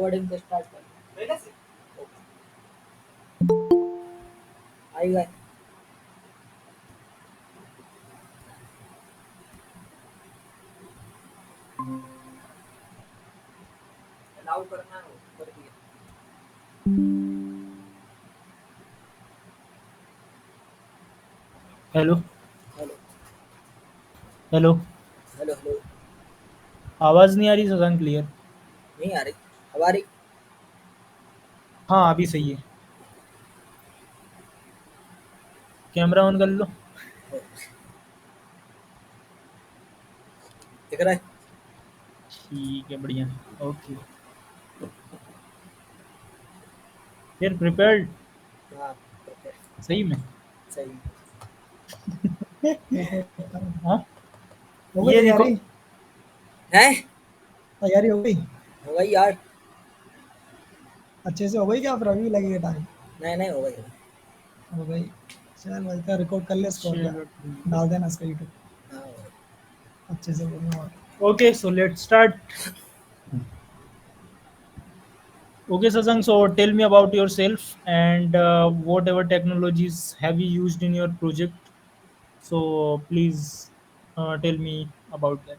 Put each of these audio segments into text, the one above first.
Recording को start कर पहले से आएगा। अलाउ करना है कर दिया। Hello. Hello hello. Hello hello. आवाज नहीं आ रही सजान क्लियर। नहीं आ रही हमारी। हाँ अभी सही है। कैमरा ऑन कर लो। दिख रहा है। ठीक है बढ़िया। ओके। फिर प्रिपेयर्ड। हाँ ओके। सही में। सही। हाँ। हो गई ये रिको तैयारी। है। तैयारी हो गई। हो गई यार। अच्छे से हो गई क्या फिर अभी लगेगा टाइम। नहीं नहीं हो गई। हो गई। चल मिलता है रिकॉर्ड कर ले इसको और क्या। चलो ठीक है। डाल देना इसका यूट्यूब हाँ हो गई। अच्छे से बढ़िया और okay so let's start. Okay, Sasang, so tell me about yourself and whatever technologies have you used in your project. So please tell me about that.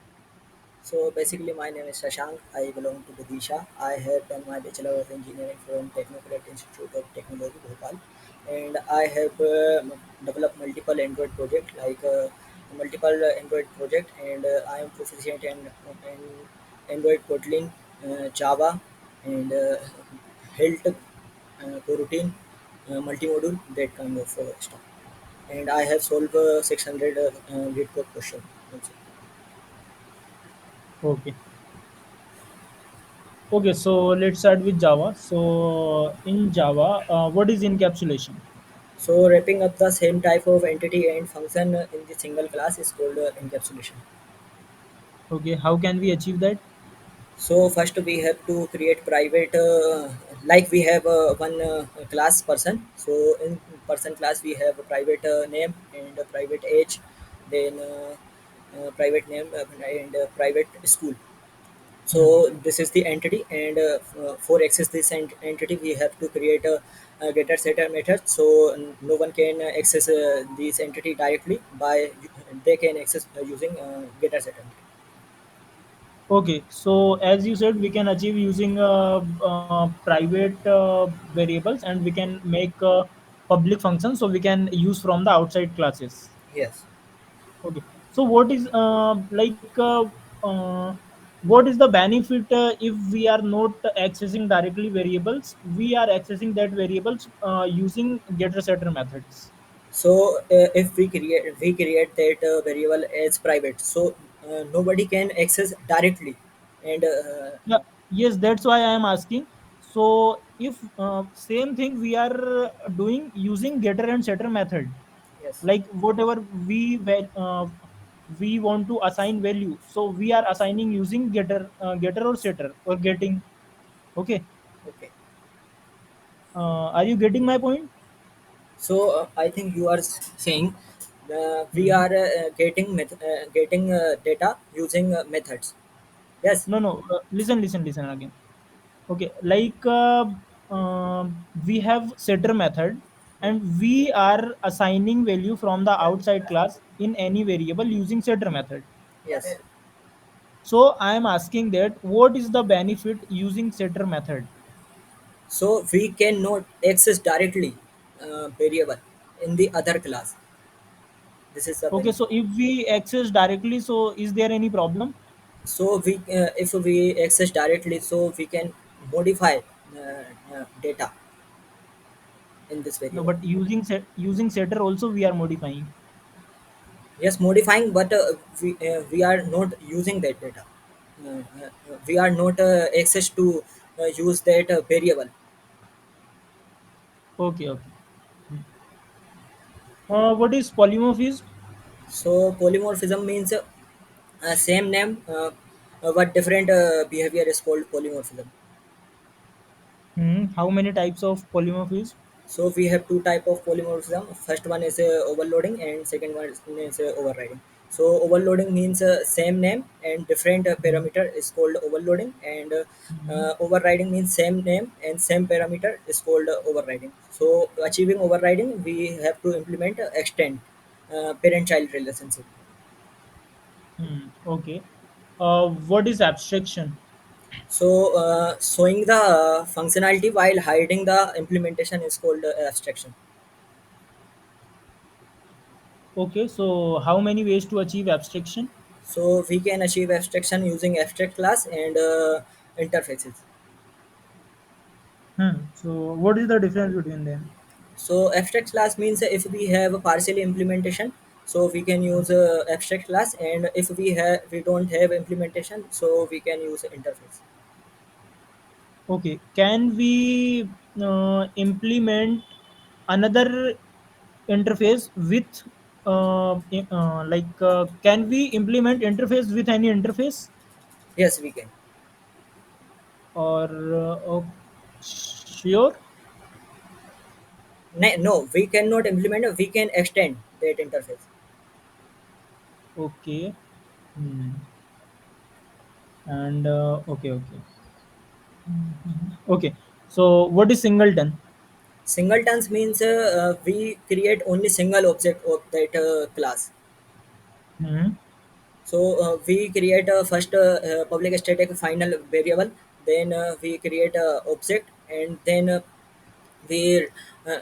So basically, my name is Shashank. I belong to Vidisha. I have done my Bachelor of Engineering from Technocrat Institute of Technology, Bhopal, and I have developed multiple Android projects, like multiple Android project, and I am proficient in Android Kotlin, Java, and Hilt, coroutine, multimodule, that kind of stuff. And I have solved 600 grid code question. Also. Okay. Okay, so let's start with Java. So in Java, what is encapsulation? So wrapping up the same type of entity and function in the single class is called encapsulation. Okay, how can we achieve that? So first we have to create private, like we have one class person. So in person class we have a private name and a private age, then private name and private school. Hmm. So this is the entity, and for access this entity, we have to create a getter setter method. So no one can access this entity directly by they can access using getter setter. Okay, so as you said, we can achieve using private variables, and we can make public functions, so we can use from the outside classes. Yes. Okay, so what is the benefit if we are not accessing directly variables? We are accessing that variables using getter setter methods. So if we create that variable as private, so nobody can access directly, and Yeah, yes, that's why I am asking. So, if same thing we are doing using getter and setter method, yes. like whatever we want to assign value, so we are assigning using getter or setter or getting. Okay, Okay. are you getting my point? So I think you are saying we Mhm. are getting data using methods. Yes. No, no. Listen again. Okay, we have setter method, and we are assigning value from the outside class in any variable using setter method. Yes. So I am asking that what is the benefit using setter method? So we cannot access directly variable in the other class. This is the Okay, benefit. so if we access directly, so is there any problem? So we if we access directly, so we can modify data in this No, variable. but using setter also we are modifying. Yes, modifying, but we are not using that data. We are not access to use that variable. Okay, okay. What is polymorphism? So polymorphism means same name, but different behavior is called polymorphism. How many types of polymorphism? So we have two type of polymorphism. First one is overloading, and second one is overriding. So overloading means same name and different parameter is called overloading, and Mhm. overriding means same name and same parameter is called overriding. So achieving overriding, we have to implement extend parent-child relationship. Okay. What is abstraction? So showing the functionality while hiding the implementation is called abstraction. Okay, so how many ways to achieve abstraction? So we can achieve abstraction using abstract class and interfaces. So what is the difference between them? So abstract class means if we have a partial implementation, so we can use abstract class, and if we don't have implementation, so we can use interface. Okay, can we implement another interface with can we implement interface with any interface Yes, we can. or sure? No, we cannot implement. We can extend that interface. Okay. Hmm. And okay. Okay. So what is singleton? Singletons means we create only single object of that class. Hmm. So we create a first public static final variable, then we create a object, and then we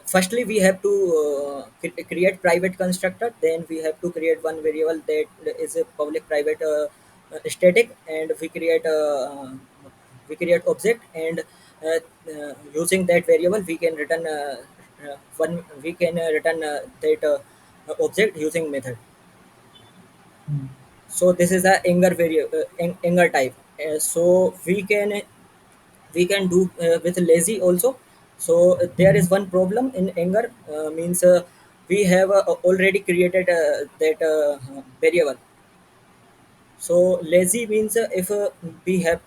firstly we have to create private constructor, then we have to create one variable that is a public private static, and we create object, and using that variable we can return one we can return that object using method. Hmm. So this is a anger variable, anger type. So we can do with lazy also. So there Hmm. is one problem in anger, means we have already created that variable. So lazy means if we have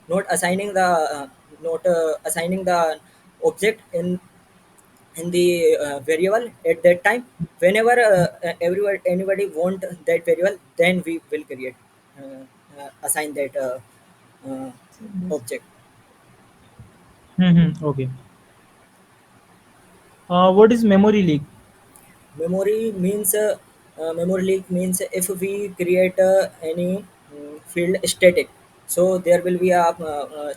not assigning the object in the variable at that time. Whenever everyone anybody want that variable, then we will create assign that uh, object. Okay. What is memory leak? Memory leak means if we create any field static, so there will be a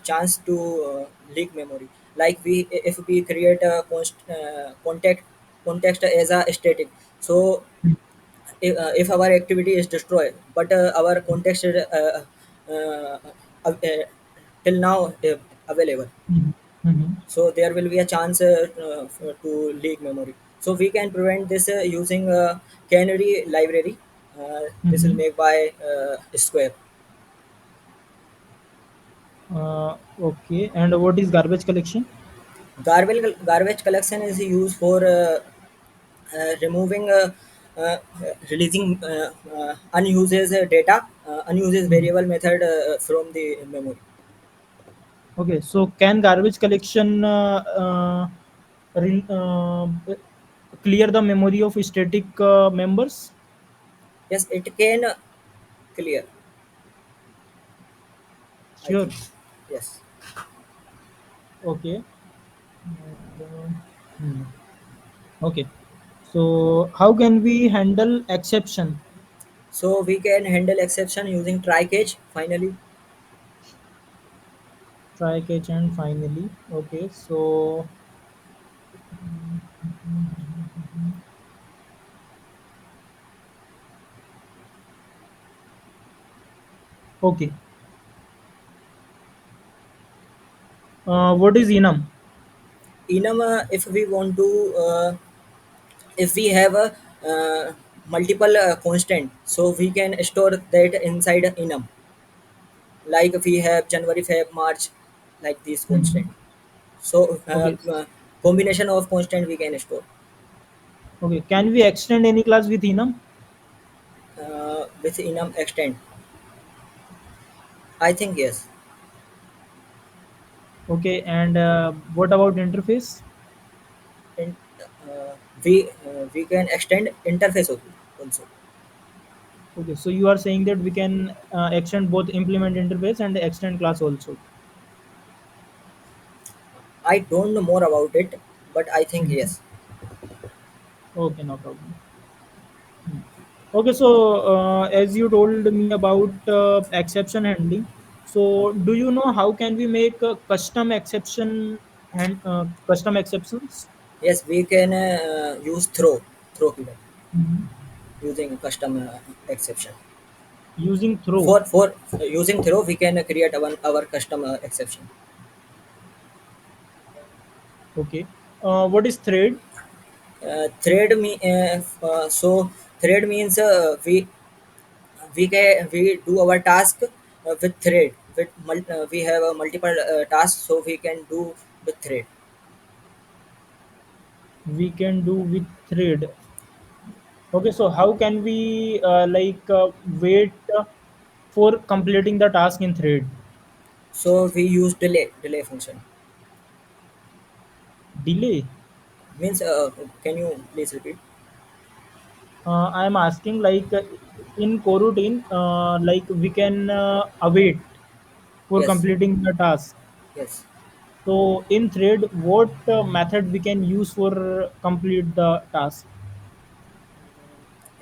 chance to leak memory. Like we if we create a context as a static, so if our activity is destroyed, but our context is till now available, so there will be a chance to leak memory. So we can prevent this using canary library. This will Mm-hmm. make by square. Okay. And what is garbage collection? Garbage collection is used for removing uh, releasing unuses data, unuses Mhm. variable method from the memory. Okay. So can garbage collection clear the memory of static members? Yes, it can clear, I Sure. think. Yes. Okay. And, hmm. Okay. So how can we handle exception? So we can handle exception using try catch finally. Try catch and finally. Okay. So okay. What is enum? Enum, if we want to if we have a multiple constant, so we can store that inside enum. Like if we have January, Feb, March, like these constant. Mhm. So Okay. combination of constant we can store Okay. Can we extend any class with enum? with enum extend. I think yes. Okay. And what about interface? In, we can extend interface also. Okay, so you are saying that we can extend both implement interface and extend class also. I don't know more about it, but I think Mhm. yes. Okay, no problem. Hmm. Okay, so as you told me about exception handling, so do you know how can we make custom exception and custom exceptions? Yes, we can use throw keyword Mhm. using custom exception. Using throw. For using throw, we can create our custom exception. Okay. What is thread? Thread me so thread means we do our task with thread. We have a multiple tasks, so we can do with thread. We can do with thread. Okay, so how can we wait for completing the task in thread? So we use delay function. Delay. Means can you please repeat? I am asking in coroutine, we can await for Yes, completing the task. yes. So in thread, what method we can use for complete the task?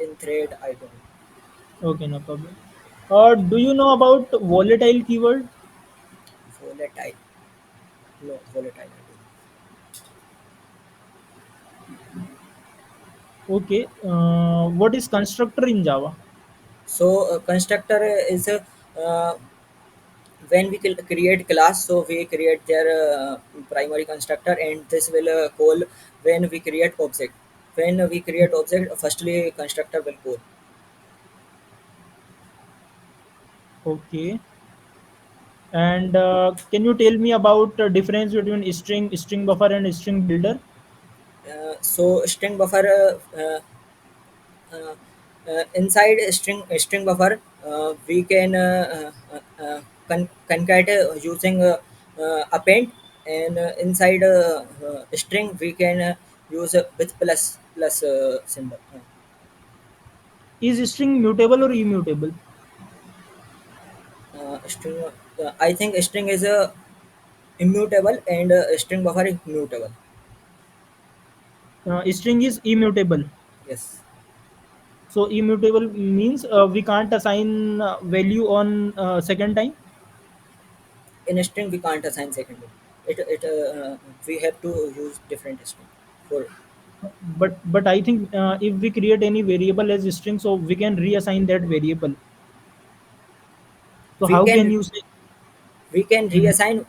In thread, I don't. Okay, no problem. Do you know about volatile keyword? Volatile. No, volatile. I don't. Okay. What is constructor in Java? So constructor is when we create class, so we create their primary constructor, and this will call when we create object. When we create object, firstly constructor will call. Okay. And can you tell me about the difference between string buffer, and string builder? So string buffer uh, inside string buffer, we can concatenate using append, and inside string we can use with plus symbol. Is string mutable or immutable? String I think string is immutable, and string buffer is mutable. String is immutable. Yes, So immutable means we can't assign value on second time. in a string we can't assign second one. We have to use different string for. But I think if we create any variable as a string, so we can reassign that variable. So we how can can you say? we can Mhm. reassign.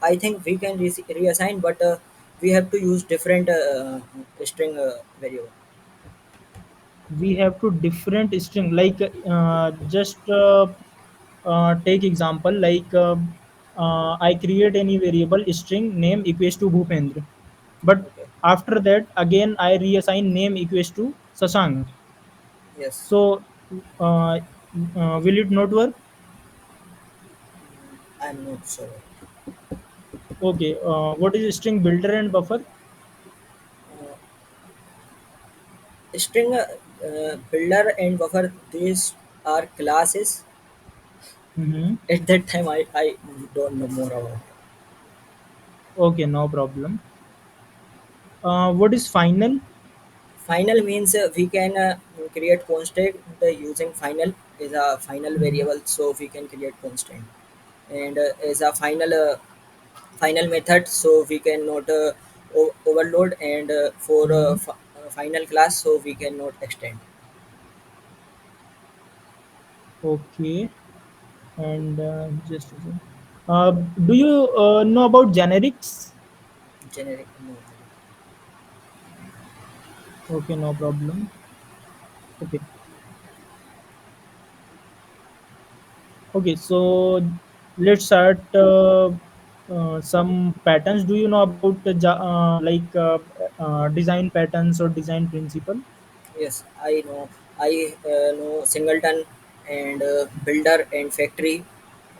I think we can reassign, but we have to use different string variable. We have to different string just take example I create any variable string name equals to Bhupendra, but Okay. after that again I reassign name equals to Sasank. Yes. So uh, will it not work? I'm not sure. Okay, what is string builder and buffer? uh, String builder and buffer, these are classes. Hmm. At that time I don't know more about it. Okay, no problem. What is final? Final means we can create constant using final is a final Mhm. variable, so we can create constant, and is a final method, so we cannot overload, and for Mhm. final class, so we cannot extend. Okay. And just a second. Do you know about generics? Generic, no. Okay, no problem. Okay. Okay, so let's start some patterns. Do you know about design patterns or design principle? Yes, I know. I know singleton, and builder and factory,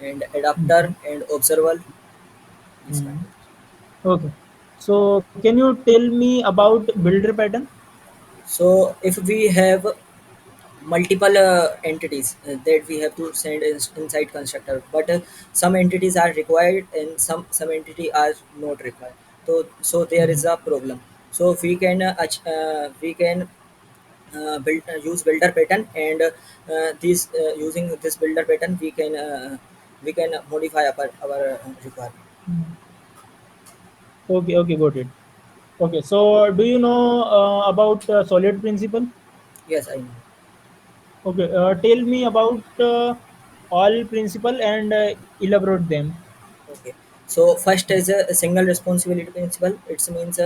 and adapter Mhm. and observer, this kind Mhm. of. Okay. So can you tell me about builder pattern? So if we have multiple entities that we have to send inside constructor, but some entities are required and some entity are not required. So there is Mhm. a problem. So we can build use builder pattern, and this using this builder pattern we can modify our requirement. Mhm. Okay, okay, got it. Okay, so do you know about solid principle? Yes, I know. Okay, tell me about all principle and elaborate them. Okay. So first is a single responsibility principle. It means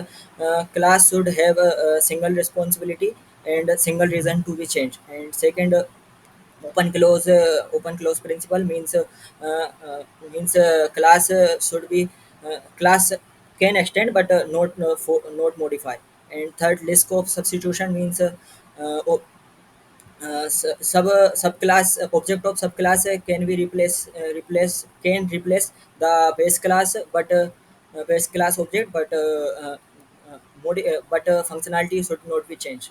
class should have a single responsibility and a single Mhm. reason to be changed. And second, open close principle means class should be class can extend but not modify. And third, list of substitution means subclass object of subclass can be replace the base class, but base class object, functionality should not be changed.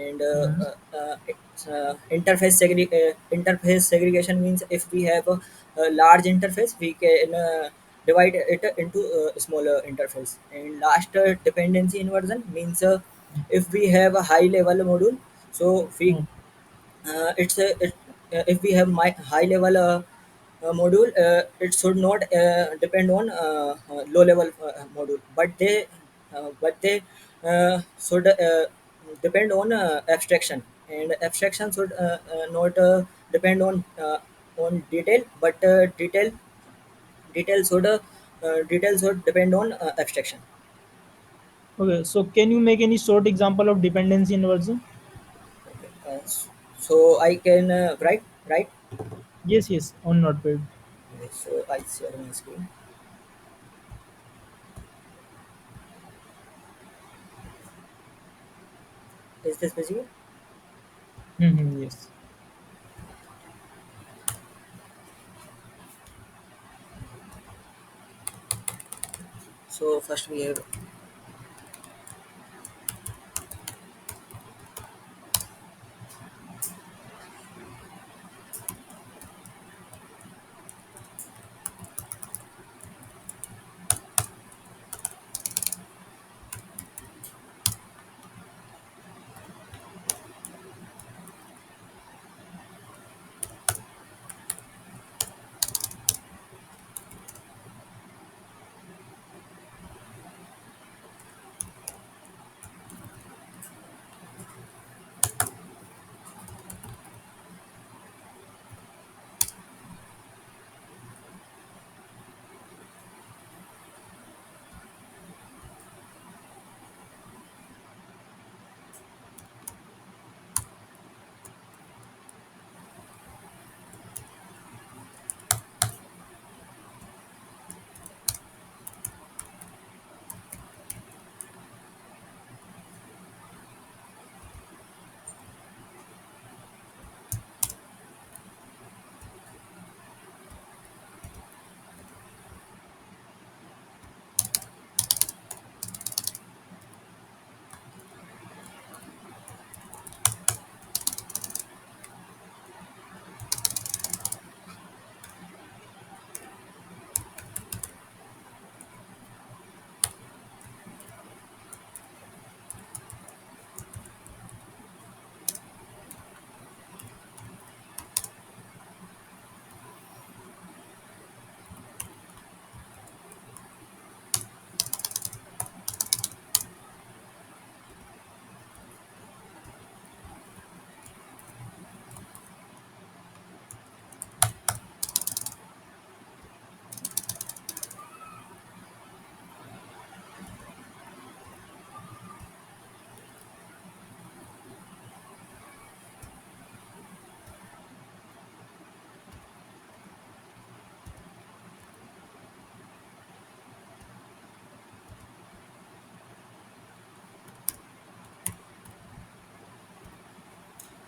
And Mhm. interface segregation means if we have a large interface, we can divide it into a smaller interface. And last, dependency inversion means if we have a high level module, so we Mhm. if we have my high level module, it should not depend on low level module, but they should depend on abstraction, and abstraction should not depend on detail, but detail should detail should depend on abstraction. Okay, so can you make any short example of dependency inversion? Okay. So I can write. Yes, yes, on Notepad. Okay, so I share my screen. Is this visible? Mhm, yes. So first we have,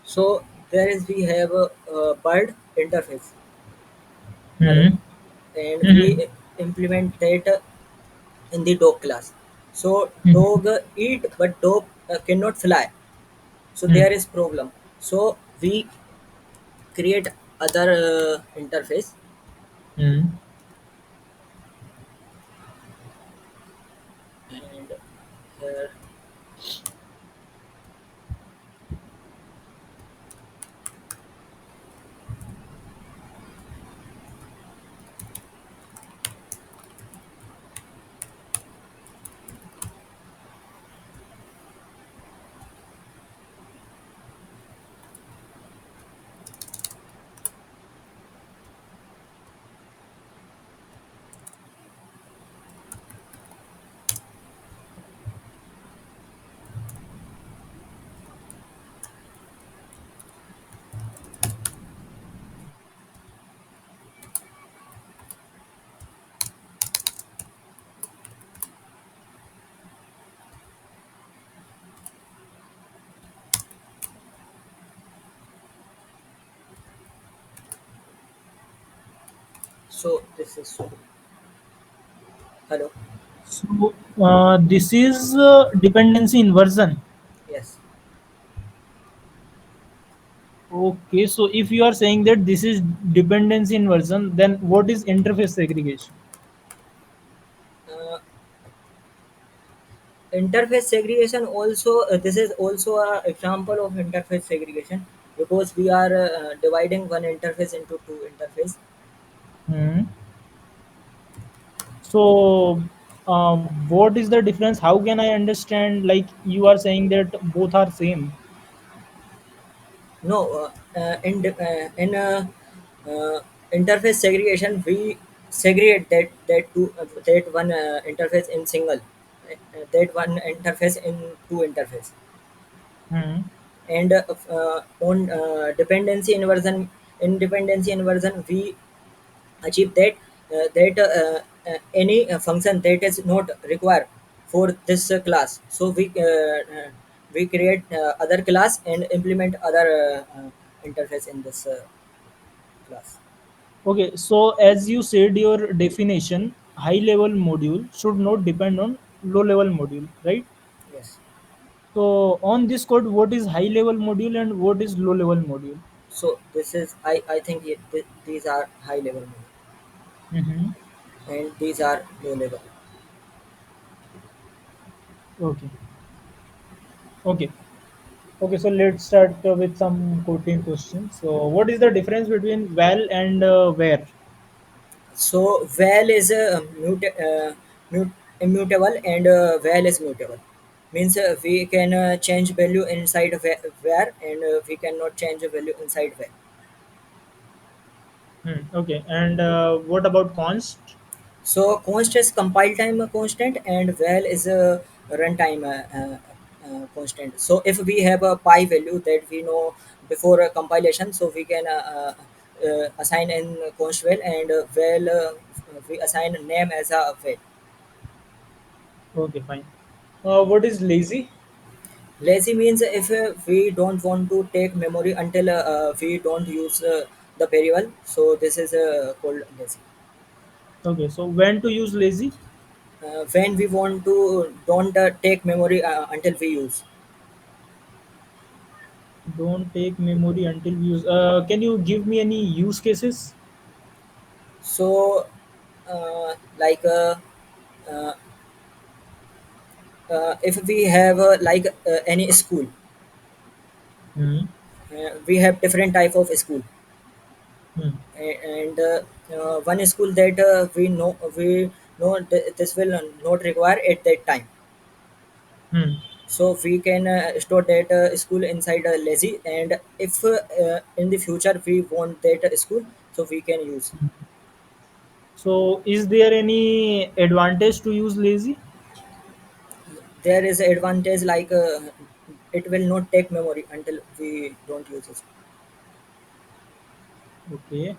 so there is we have a bird interface. Hello. Mhm. And Mhm. we implement that in the dog class. So Mhm. dog eat, but dog cannot fly. So Mhm. there is problem. So we create other interface, Hmm. and here. So this is so. Hello. So this is dependency inversion. Yes. Okay, so if you are saying that this is dependency inversion, then what is interface segregation? Uh, Interface segregation also, this is also a example of interface segregation, because we are dividing one interface into two interface. Hmm. So, what is the difference? How can I understand? Like you are saying that both are same. No, in interface segregation, we segregate that one interface in single, that one interface in two interface. Hmm. And on dependency inversion, we achieve that any function that is not required for this class, so we create other class and implement other interface in this class. Okay, so as you said, your definition, high level module should not depend on low level module, right? Yes. So on this code, what is high level module and what is low level module? So this is, I think these are high level model Mm-hmm. and these are low level. Okay. Okay. Okay. So let's start with some coding questions. So what is the difference between val and where? So val is immutable, and val is mutable. Means we can change value inside var, and we cannot change a value inside var. Hmm. Okay. And what about const? So const is compile time constant, and val is a runtime constant. So if we have a pi value that we know before compilation, so we can assign in const val, and val we assign name as a val. Okay, fine. What is lazy? Lazy means if we don't want to take memory until we don't use the variable, so this is called lazy. Okay, so when to use lazy? When we want to don't take memory until we use. Don't take memory until we use. Can you give me any use cases? So like uh, if we have like any school, Hmm. we have different type of school. Hmm. And one school that we know this will not require at that time. Hmm. So we can store that school inside a lazy, and if in the future we want that school, so we can use. So, is there any advantage to use lazy? There is advantage like it will not take memory until we don't use it. Okay.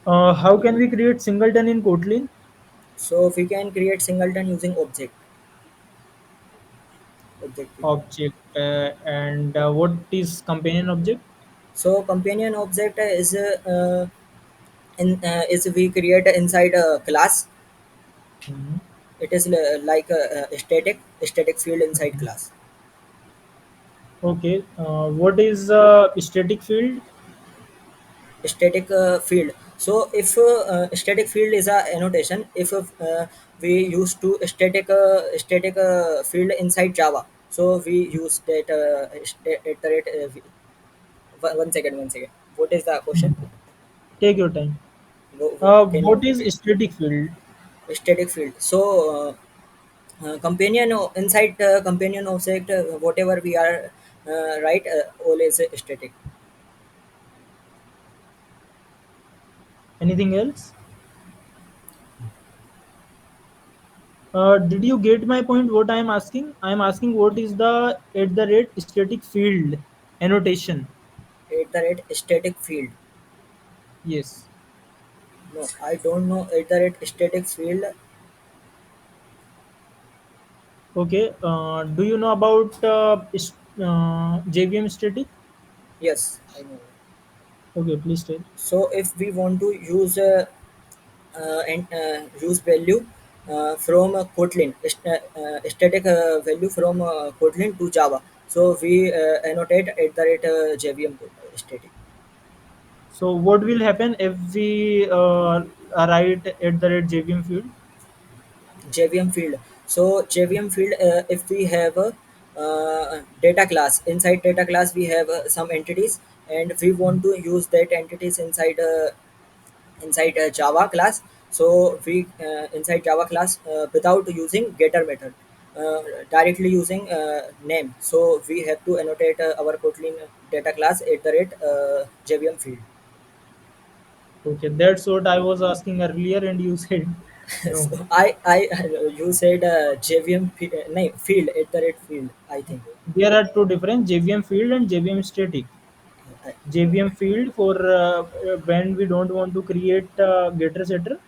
How can we create singleton in Kotlin? So we can create singleton using object key. Object. And what is companion object? So companion object is we create inside a class. Hmm. It is like a static field inside class. Okay. What is static field? Static field. So if static field is a annotation, if we use to static field inside Java, so we use that at the rate, one second. What is the question? Take your time. Can you What is repeat? static field? Static field. So companion inside companion object, whatever we are right, all is static. Anything else? Did you get my point? What I am asking? I am asking what is the at the rate static field annotation? At the rate static field. Yes. No, I don't know at the rate static field. Okay. Do you know about JVM static? Yes, I know. Okay, please tell. So if we want to use and use value from Kotlin, static value from Kotlin to Java. So we annotate at the rate JVM static. So what will happen if we write at the rate JVM field? JVM field. So JVM field, if we have a data class, inside data class we have some entities, and we want to use that entities inside a Java class. So we inside Java class without using getter method, directly using name. So we have to annotate our Kotlin data class at the rate JVM field. Okay, that's what I was asking earlier, and you said no. So I you said JVM no, field at the rate field, I think. There are two different JVM field and JVM static. I, JVM field for when we don't want to create getter setter,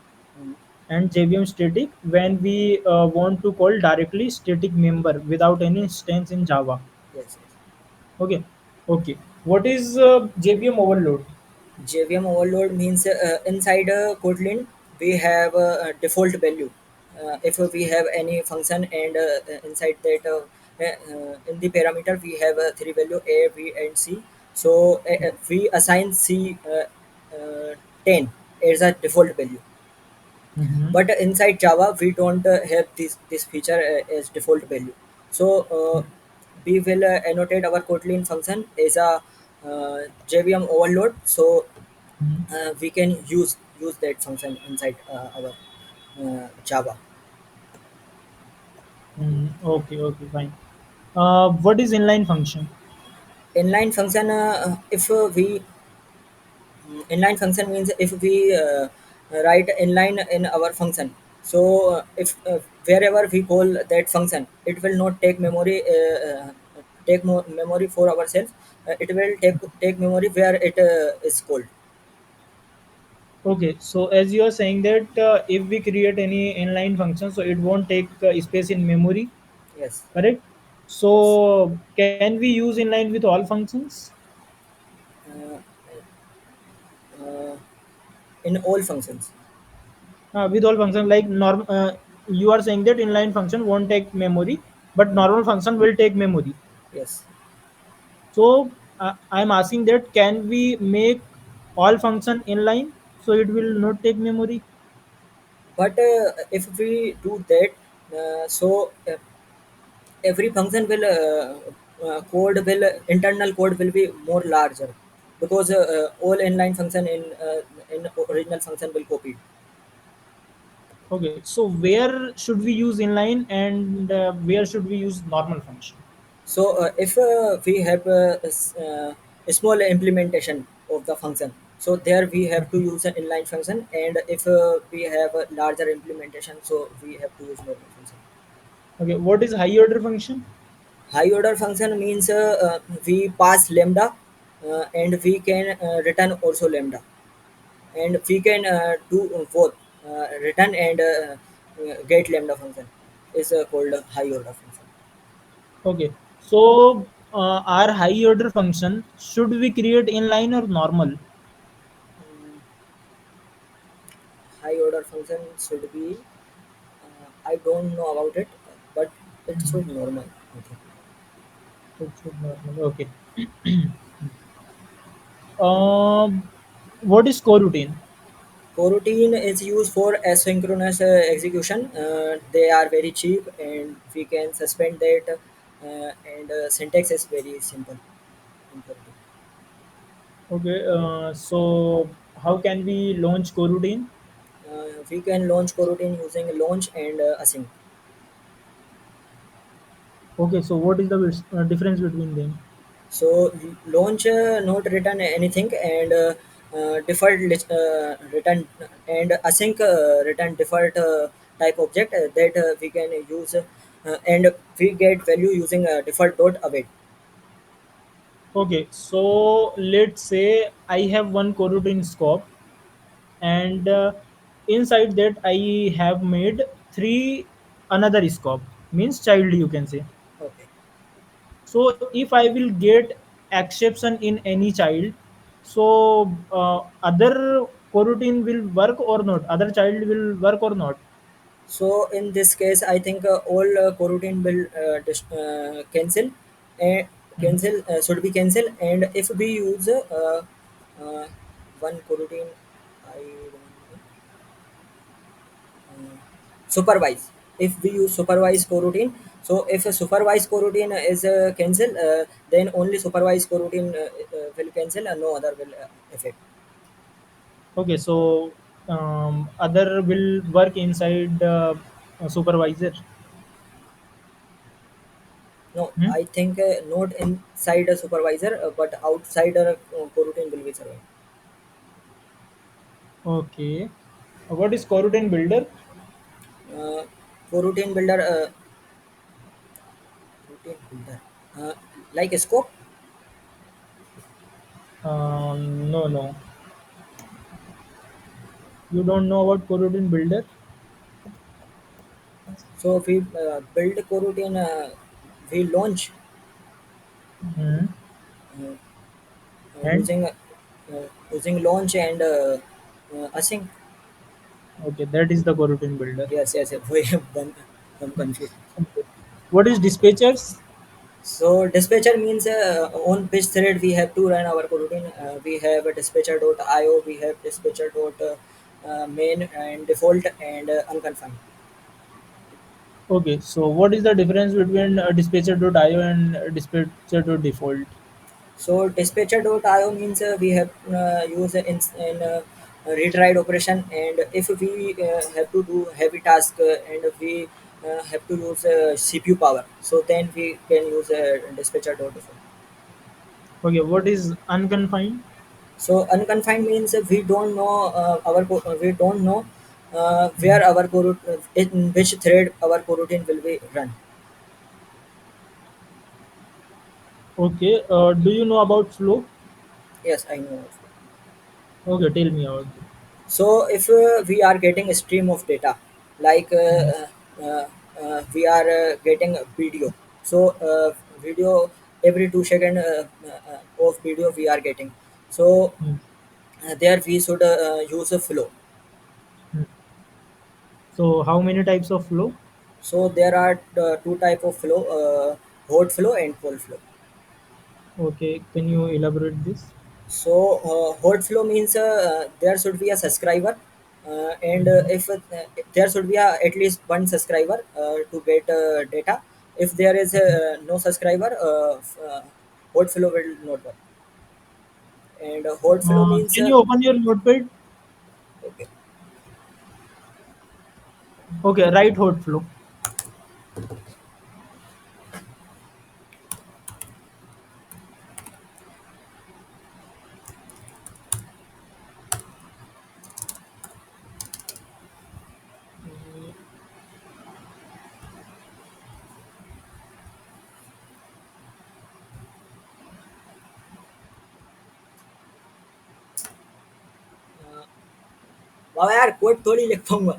mm, and JVM static when we want to call directly static member without any instance in Java. yes, yes. Okay, okay. What is JVM overload? JVM overload means inside Kotlin we have a default value. If we have any function, and inside that in the parameter we have three value A, B, and C. So we assign C 10 as a default value. Mm-hmm. But inside Java we don't have this feature as default value. So we will annotate our Kotlin function as a JVM overload. So we can use that function inside our Java. Okay, okay, fine. What is inline function? Inline function, if we inline function means if we write inline in our function. So if wherever we call that function, it will not take memory, take more memory for ourselves. It will take memory where it is called. Okay, so as you are saying that if we create any inline function, so it won't take space in memory, Yes, correct? yes. So can we use inline with all functions? uh, uh, in all functions. With all functions, like you are saying that inline function won't take memory, but normal function will take memory. Yes, So I'm asking that can we make all function inline so it will not take memory? but if we do that, so every function will code will internal code will be more larger, because all inline function in original function will copy. Okay, so where should we use inline and where should we use normal function? So if we have a small implementation of the function, so there we have to use an inline function, and if we have a larger implementation, so we have to use normal function. Okay, what is high order function? High order function means we pass lambda, and we can return also lambda, and we can do both return and get lambda function is called a high order function. Okay, so our high order function should we create inline or normal? Mm, High order function should be, I don't know about it, but it should normal, I think. It should normally. Okay. Um, what is coroutine? Coroutine is used for asynchronous execution. They are very cheap and we can suspend that. And syntax is very simple. in Coroutine. Okay. So how can we launch coroutine? We can launch coroutine using launch and async. Okay. So what is the difference between them? So launch not return anything and default return and async return default type object that we can use and we get value using default dot await. Okay. So let's say I have one coroutine scope, and inside that I have made three another scope, means child, you can say. Okay. So if I will get exception in any child, so other coroutine will work or not, other child will work or not. So in this case, I think all coroutine will cancel and Mhm. cancel should be cancel. And if we use uh, one coroutine, I remember, supervise. If we use supervised coroutine, so if a supervised coroutine is cancel, then only supervised coroutine will cancel and no other will affect. Okay, so other will work inside supervisor. No, Hmm? I think not inside a supervisor, but outside a coroutine will be survive. Okay, what is coroutine builder? Uh, for routine builder, routine builder, like a scope. No, no, you don't know about coroutine builder. So if we build coroutine, we launch Hmm. uh, And using launch and async. okay, that is the coroutine builder. Yes, yes, yes. We have one confused. Okay. What is dispatchers? So dispatcher means on which thread we have to run our coroutine. We have a dispatcher.io, we have dispatcher.main and default and unconfined. Okay, so what is the difference between dispatcher.io and dispatcher.default? So dispatcher.io means we have use in read-write operation, and if we have to do heavy task and we have to use CPU power, so then we can use dispatcher.default. Okay, what is unconfined? So unconfined means we don't know we don't know Mhm. where our in which thread our coroutine will be run. Okay, do you know about flow? Yes, I know. Okay, tell me about it. So if we are getting a stream of data, like Mhm. we are getting a video, so video every 2 second of video we are getting. So Mhm. there we should use a flow. Mhm. So, how many types of flow? So there are two type of flow, hot flow and cold flow. Okay, can you elaborate this? So hot flow means there should be a subscriber, and Mhm. if there should be at least one subscriber to get data. If there is Mhm. no subscriber, hot flow will not work. And hot flow means Can you open your notepad? okay. Okay, write hot flow. बाबा यार code थोड़ी लिख पाऊंगा.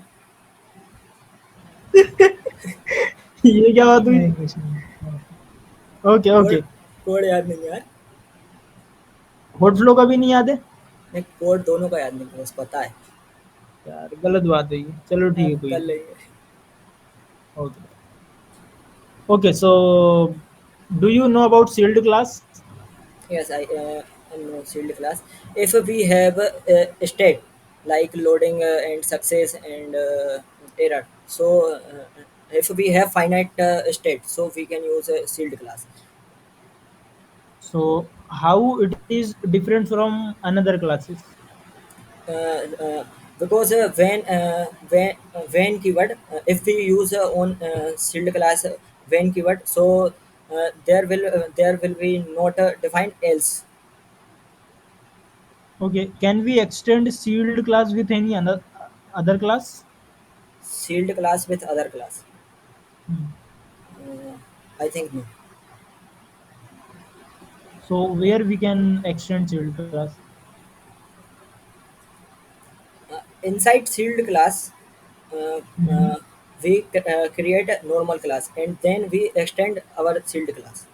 ये क्या बात हुई? एक minute. Okay, code okay. Code याद नहीं है यार. हॉट फ्लो का भी नहीं याद है? नहीं कोड दोनों का याद नहीं है, बस पता है. यार गलत बात है ये. चलो ठीक है, कोई कर नहीं. लेंगे. Okay. Okay, so Do you know about sealed class? Yes, I know sealed class. If we have a state like loading and success and error, so if we have finite state, so we can use a sealed class. So how it is different from another classes? uh, uh, because when keyword, if we use on sealed class when keyword, so there will be not defined else. Okay, can we extend sealed class with any other class? Sealed class with other class, Hmm. uh, I think no. So where we can extend sealed class? Inside sealed class, uh, Mhm. uh, we create a normal class and then we extend our sealed class.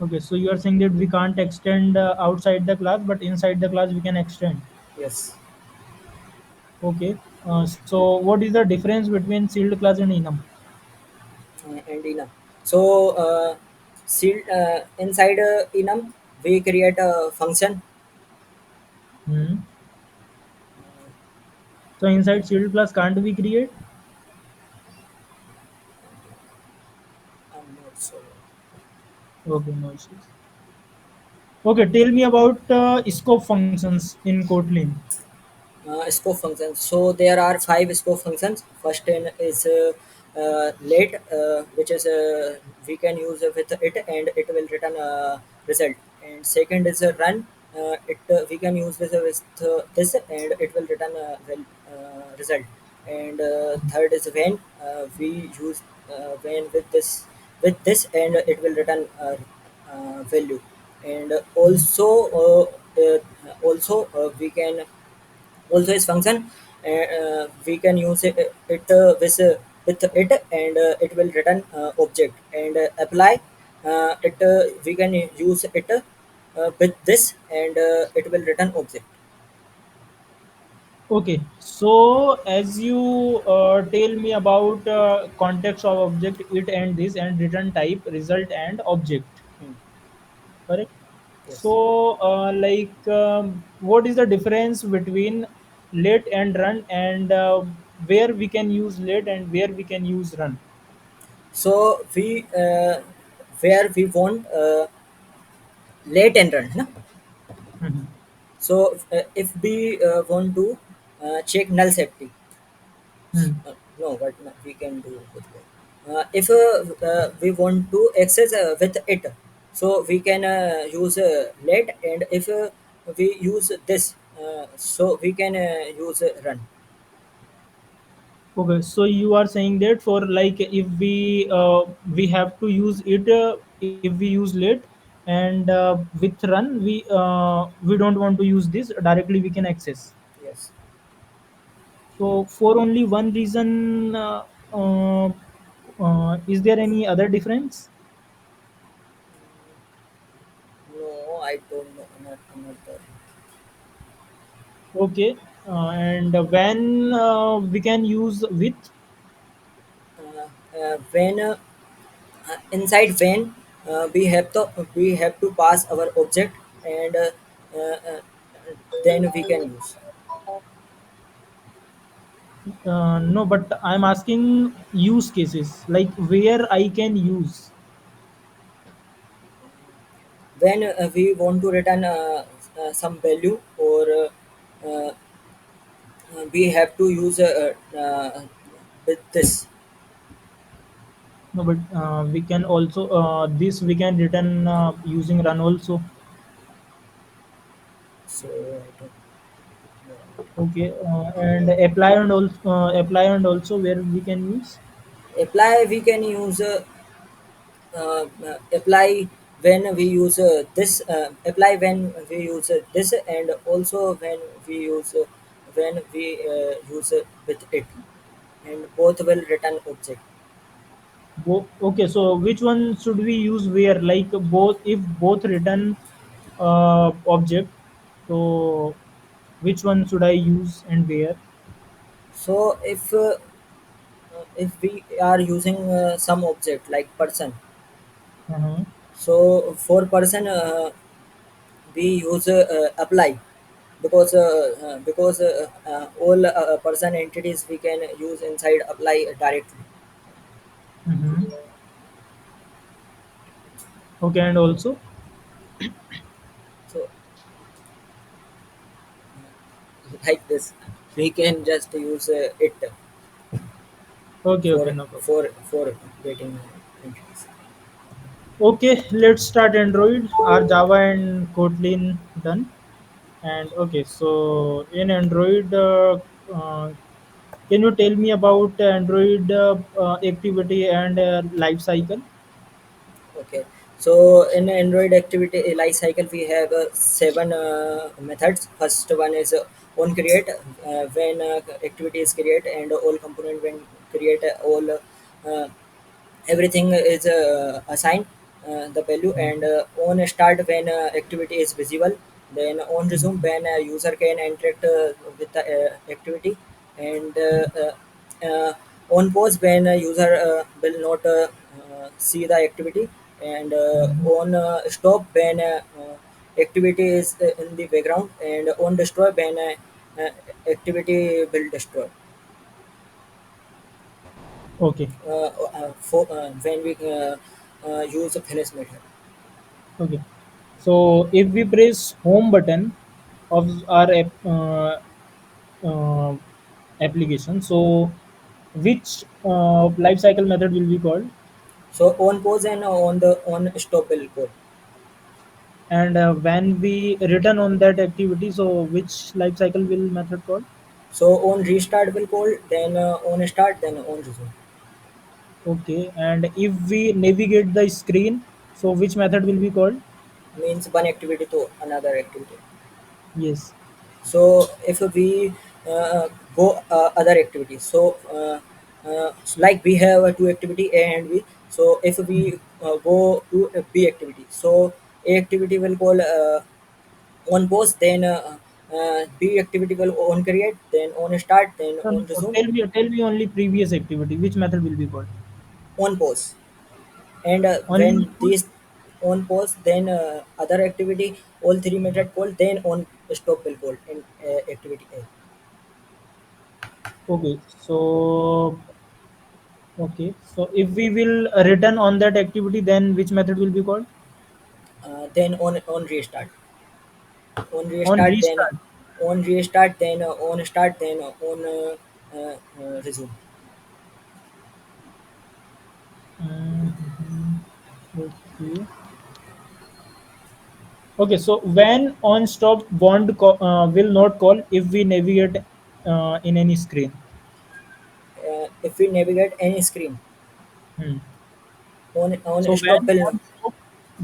Okay, so you are saying that we can't extend outside the class, but inside the class we can extend. Yes. Okay, so what is the difference between sealed class and enum? And enum. So sealed inside enum we create a function. Hmm. So inside sealed class can't we create? I'm not sure. Okay, no issues. Okay, tell me about scope functions in Kotlin. Scope functions. So there are five scope functions. First in is late, which is we can use with it and it will return a result. And second is run. It we can use with this and it will return a result. And third is when, we use when with this and it will return value. And also we can also is function, we can use with it and it will return object. And apply, we can use it with this and it will return object. Okay, so as you tell me about context of object, it and this, and return type, result, and object, Hmm. correct? Yes. So, what is the difference between let and run, and where we can use let and where we can use run? So we where we want late and run, no? Mhm. So if we want to check null safety. Hmm. No, but no, we can do with that. If we want to access with it, so we can use let, and if we use this, so we can use run. Okay, so you are saying that for like if we have to use it if we use let, and with run we don't want to use this directly, we can access. Yes. So for only one reason, uh, is there any other difference? No, I don't know. I'm not there. Okay, and when we can use with. When inside when we have to pass our object and then we can use. No, but I'm asking use cases like where I can use. When we want to return some value or we have to use with this. No, but we can also this we can return using run also. So I don't know. Okay, and apply and also where we can use. Apply we can use apply when we use this, apply when we use this, and also when we use with it, and both will return object. Okay, so which one should we use where? Like both, if both return object, so which one should I use and where? So if we are using some object like person, Mm-hmm. So for person we use apply because all person entities we can use inside apply directly. Mm-hmm. Okay, and also. So like this, we can just use it Okay, for okay, no problem. for getting entities. Okay, let's start Android. Are Java and Kotlin done? And okay, so in Android, can you tell me about Android activity and life cycle? Okay, so in Android activity life cycle we have seven methods. First one is on create, when activity is create and all component when create all everything is assigned the value, and on start when activity is visible, then on resume Mhm. when user can interact with the activity, and on pause when user will not see the activity, and Mhm. on stop when activity is in the background, and on destroy when activity will destroy Okay, when we use a finish method. okay. So if we press home button of our uh, application, so which life cycle method will be called? So on pause and on the on stop will call. And when we return on that activity, so which life cycle will method called? So on restart will call, then on start, then on resume. Okay, and if we navigate the screen, so which method will be called? Means one activity to another activity. Yes. So if we go other activities, so like we have a two activity A and B. So if we go to a B activity, so A activity will call on pause, then B activity will on create, then on start, then No, no, on no. resume, Tell me only previous activity. Which method will be called? on pause. And Only when on pause? these on pause, then other activity all three method call, then on stop will call in activity A. Okay. So if we will return on that activity, then which method will be called? Then on restart, on On restart, then restart. on restart, then on start, then on resume. Mhm. Okay. Okay. So when on stop will not call if we navigate in any screen. If we navigate any screen, Hmm. on So stop when will. on stop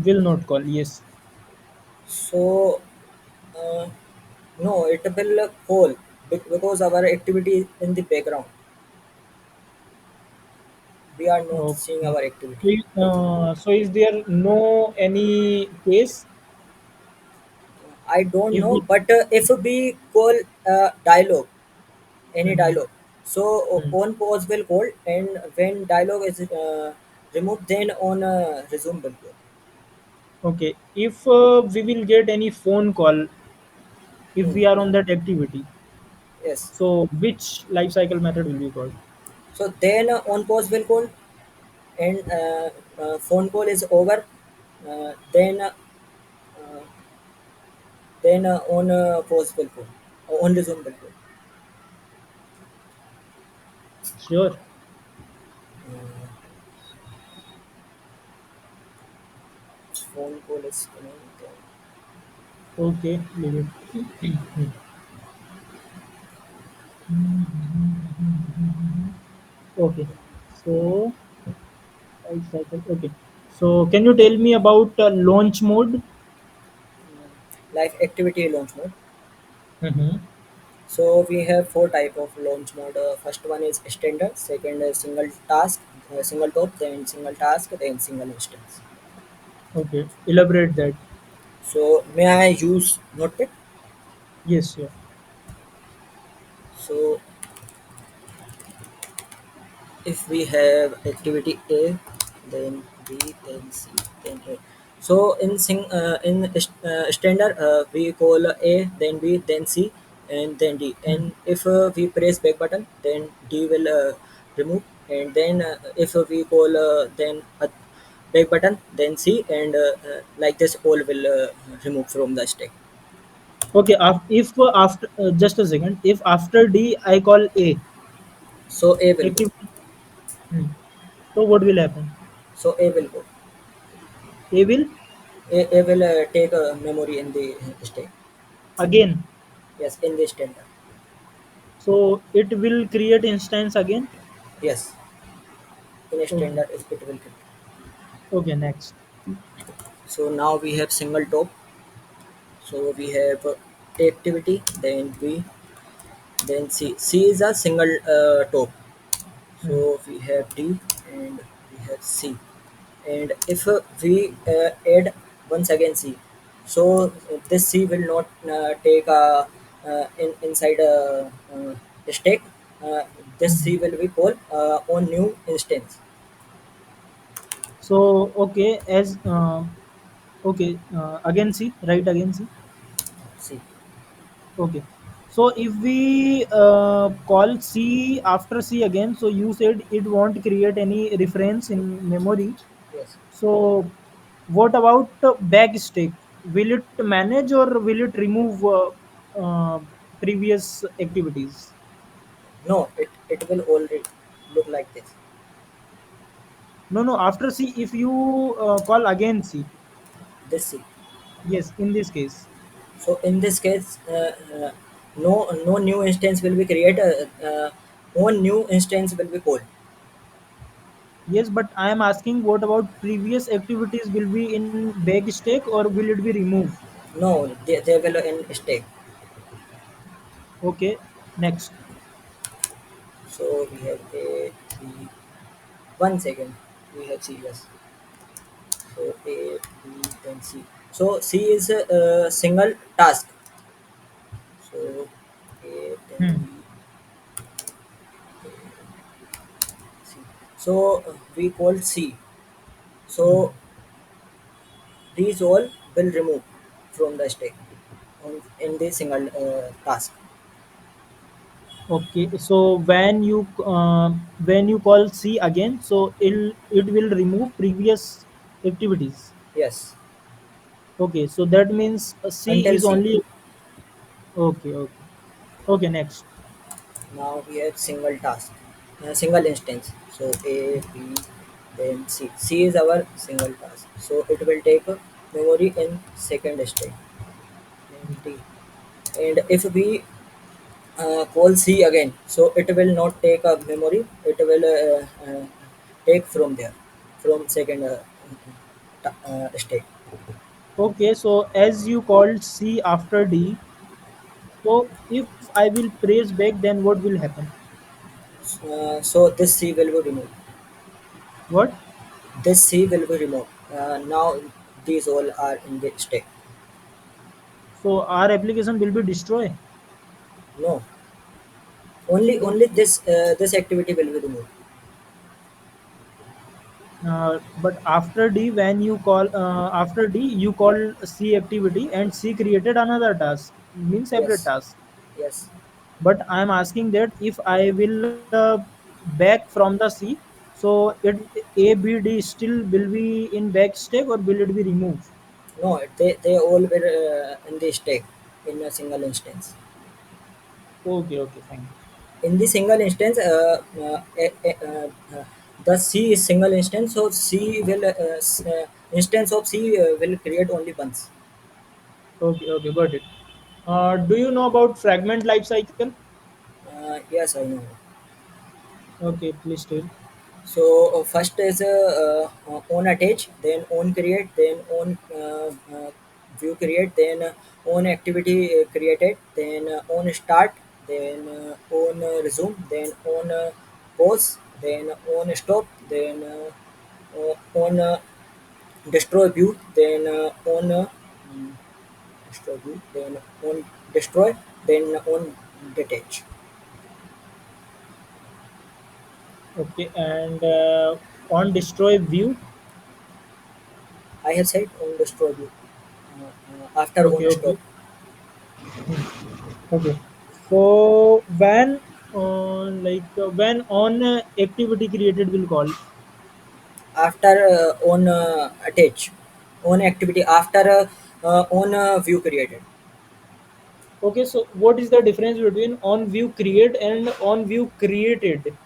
will not call. Yes. So uh, no, it will call because our activity is in the background, we are not seeing Okay. our activity. So is there no any case I don't if know, we? but if we call dialogue, any Mhm. dialogue, so Hmm. on pause will call, and when dialogue is removed, then on resume will call. Okay, if we will get any phone call if Hmm. we are on that activity, Yes. so which life cycle method will be called? So then on pause will call, and phone call is over. Then on pause will call, on resume will call. Sure. Phone call is coming. Then Okay, leave it. Okay, so life cycle. Okay, so can you tell me about launch mode? live activity launch mode. Mm-hmm. So we have four type of launch mode. First one is standard, second is single task, single top, then single task, then single instance. Okay, elaborate that. So may I use Notepad? Yes, sure. So if we have activity A, then B, then C, then A. So in standard, we call A, then B, then C, and then D. And Hmm. if we press back button, then D will remove. And then if we call then back button, then C, and like this, all will remove from the stack. Okay, if after just a second, if after D I call A So A will go. activity, hmm, so what will happen? So A will go. A will A will take memory in the stack. again. Yes, in the standard. So it will create instance again. Yes, in a Okay. standard it will be. Okay. Next. So now we have single top. So we have activity, then B, then C. C is a single top. Hmm. So we have D and we have C. And if we add once again C, so this C will not take a inside a stack. Uh, this Hmm. C will be called on new instance. So okay, as okay, again C, right again C. C. Okay. So if we call C after C again, so you said it won't create any reference in memory. Yes. So what about backstack? Will it manage or will it remove previous activities? No, it will already look like this. No, no. After C, if you call again C, This C. yes, in this case, So in this case, no new instance will be created. One new instance will be called. yes. But I am asking, what about previous activities? Will be in backstack or will it be removed? No, they will in stake. Okay. Next. So we have A, B. One second. We have C. Yes. So A, B, then C. So C is a single task. So A, then Hmm. B, C. So we call C. Hmm. So these all will remove from the stack in the single task. Okay, so when you call C again, so it will remove previous activities. Yes. Okay, so that means C Until is C. only okay, okay, okay. Next, Now we have single task, single instance. So A, B, then C. C is our single task. So it will take a memory in second state. Then D. And if we call C again, so it will not take a memory. It will take from there, from second state. okay. So as you called C after D, so if I will press back, then what will happen? So this C will be removed. What? This C will be removed. Now these all are in the state. So our application will be destroyed. No, only Okay. this activity will be removed. But after D, when you call after D, you call C activity and C created another task, means separate Yes, task. yes. But I am asking that if I will back from the C, so A B D still will be in back stack or will it be removed? No, they all were in the stack in a single instance. Okay, okay, fine. In the single instance, the C is single instance, so C will instance of C will create only once. Okay, okay, got it. Do you know about fragment life cycle? Yes, I know. Okay, please tell. So first is on attach, then on create, then on view create, then on activity created, then on start, then on resume, then on pause, then on stop, then on destroy view, then on destroy view, then on destroy, then on detach. Okay, and on destroy view. I have said on the store view. After Okay, on stop. okay. Hmm. Okay. So when when on activity created will call. After on attach. On activity after on view created. Okay, so what is the difference between on view create and on view created?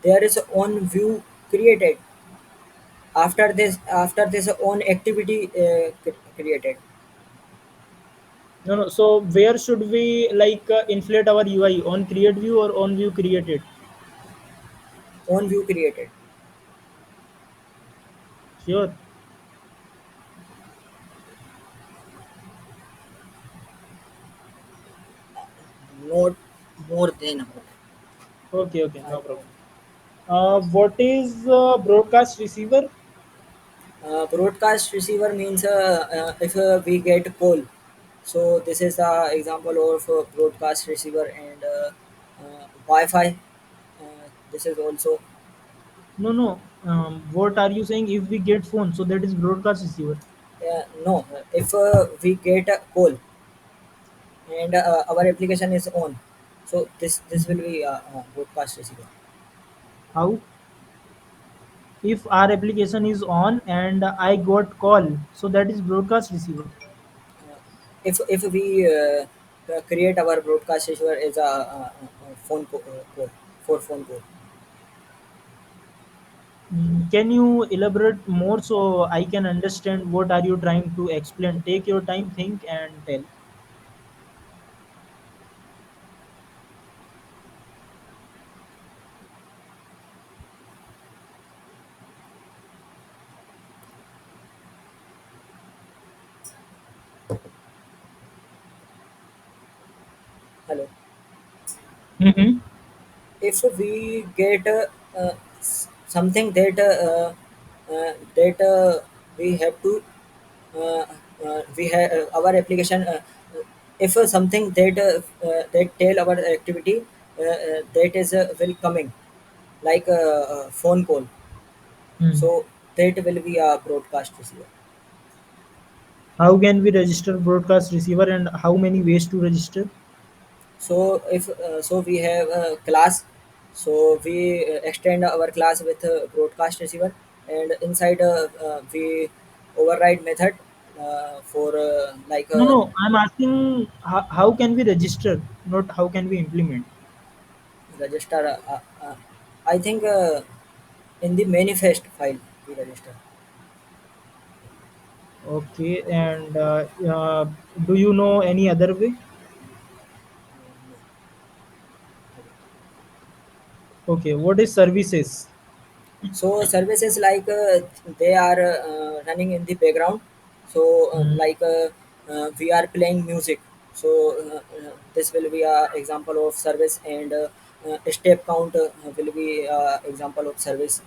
There is on view created. After this on activity created. No, no. So where should we inflate our UI on create view or on view created? On view created. Sure. Not more than about. Okay, okay, I no know. problem. What is broadcast receiver? Broadcast receiver means if we get call. So this is the example of broadcast receiver and Wi-Fi. This is also No, no. What are you saying? If we get phone, so that is broadcast receiver. no. If we get a call and our application is on, so this will Mhm. be broadcast receiver. How? If our application is on and I got call, so that is broadcast receiver. If we create our broadcast receiver as a, call for phone call. Can you elaborate more so I can understand what are you trying to explain? Take your time, think, and tell. Hello. Mm-hmm. If we get something that that we have to we have our application if something that tell our activity that is will coming like a phone call, so that will be a broadcast receiver. How can we register broadcast receiver and how many ways to register? So if so we have a class, so we extend our class with a broadcast receiver, and inside we override method for No, no. I'm asking how can we register, not how can we implement. register. I think in the manifest file we register. Okay, and do you know any other way? Okay, what is services? So services like they are running in the background. So Hmm. we are playing music. So this will be a example of service, and step count will be example of service.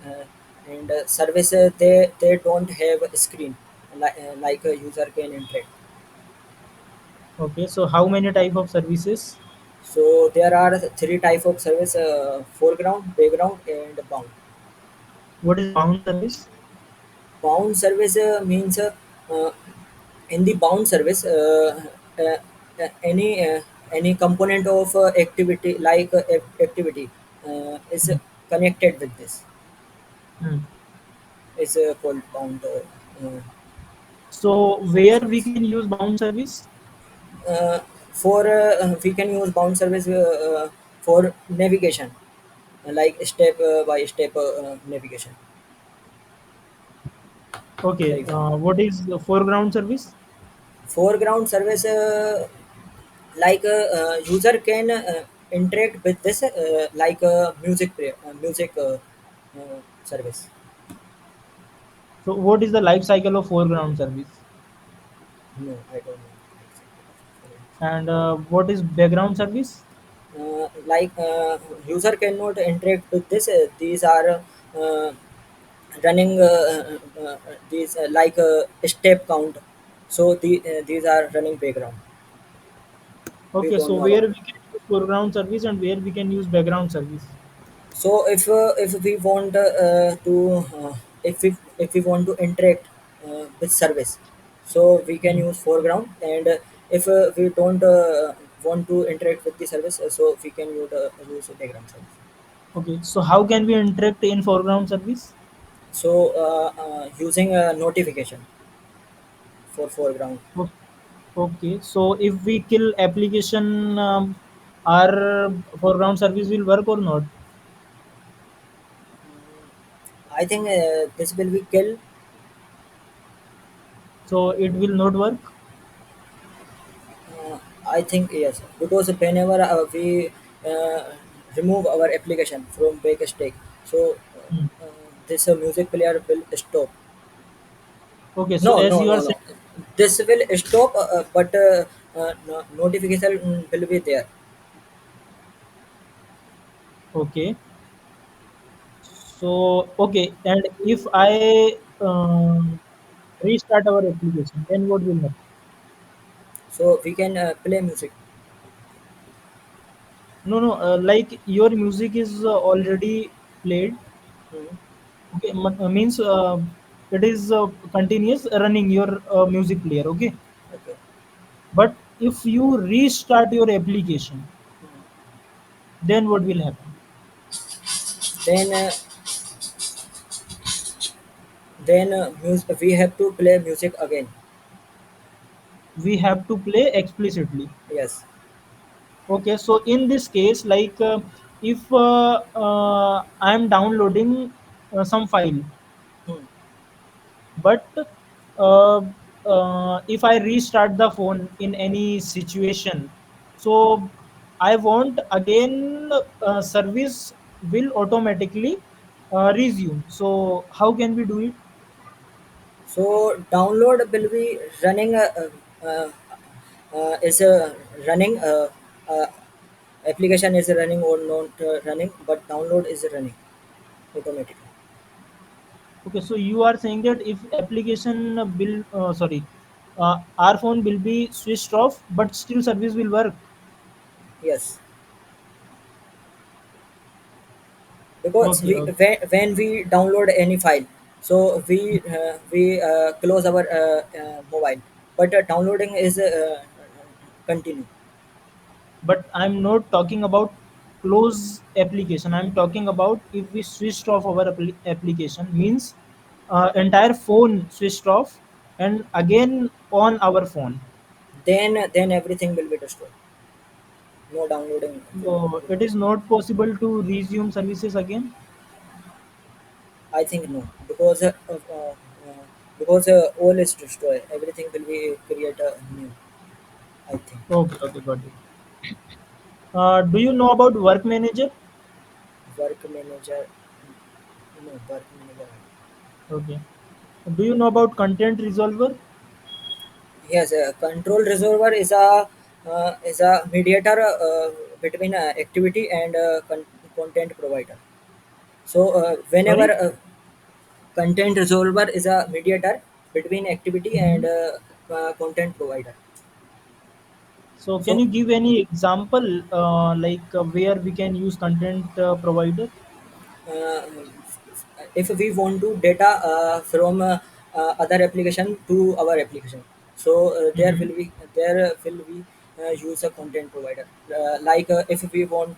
And service they don't have a screen like a user can interact. Okay, so how many type of services? So there are three type of service: foreground, background, and bound. What is bound service? Bound service means uh, in the bound service uh, any component of activity like activity is Hmm. connected with this Hmm. is called bound So where we service. can use bound service? uh, for we can use bound service for navigation like step by step navigation, for Okay, example. what is the foreground service? Foreground service user can interact with this like music service. So what is the life cycle of foreground service? No, I don't know. And what is background service? User cannot interact with this. These are uh, running these like step count. So these are running background. We Okay, don't so know where about we can use foreground service and where we can use background service? So if we want to if we want to interact with service, so we can Hmm. use foreground. And if we don't want to interact with the service, so we can use background service. Okay, so how can we interact in foreground service? So using a notification for foreground. O- Okay, so if we kill application, our foreground service will work or not? I think this will be kill. So it will not work. I think yes, because whenever we uh, remove our application from backstack, so Hmm. this music player will stop. Okay, so No, as no, you are no, no. saying, This will stop, but notification will be there. okay, so okay, and if I restart our application, then what will happen? So we can play music. No, no, like your music is already played. Hmm. Okay, means it is continuous running your music player. Okay, Okay. but if you restart your application, Hmm. then what will happen? Then we have to play music again. We have to play explicitly. Yes. Okay, so in this case, like if I am downloading some file, Hmm. but if I restart the phone in any situation, so I want again service will automatically resume. So how can we do it? So download will be running. Uh, is running. Uh, Application is running or not running, but download is running automatically. Okay, so you are saying that if application will sorry, our phone will be switched off, but still service will work. Yes, because Okay, okay. when we download any file, so we close our mobile, but downloading is continue. But I'm not talking about close application. I'm talking about if we switched off our application means entire phone switched off and again on our phone. Then everything will be destroyed. No downloading So will it be. is not possible to resume services again. I think no, because all is destroyed. Everything will be create new. I think Okay, okay, got it. Do you know about work manager? work manager. No, work manager. Okay. Do you know about content resolver? Yes, control resolver is a mediator between activity and content provider. So whenever Sorry. content resolver is a mediator between activity and Mhm. content provider. So can So you give any example like where we can use content provider? uh, if we want to data from other application to our application, so Mhm. there will be use a content provider, like if we want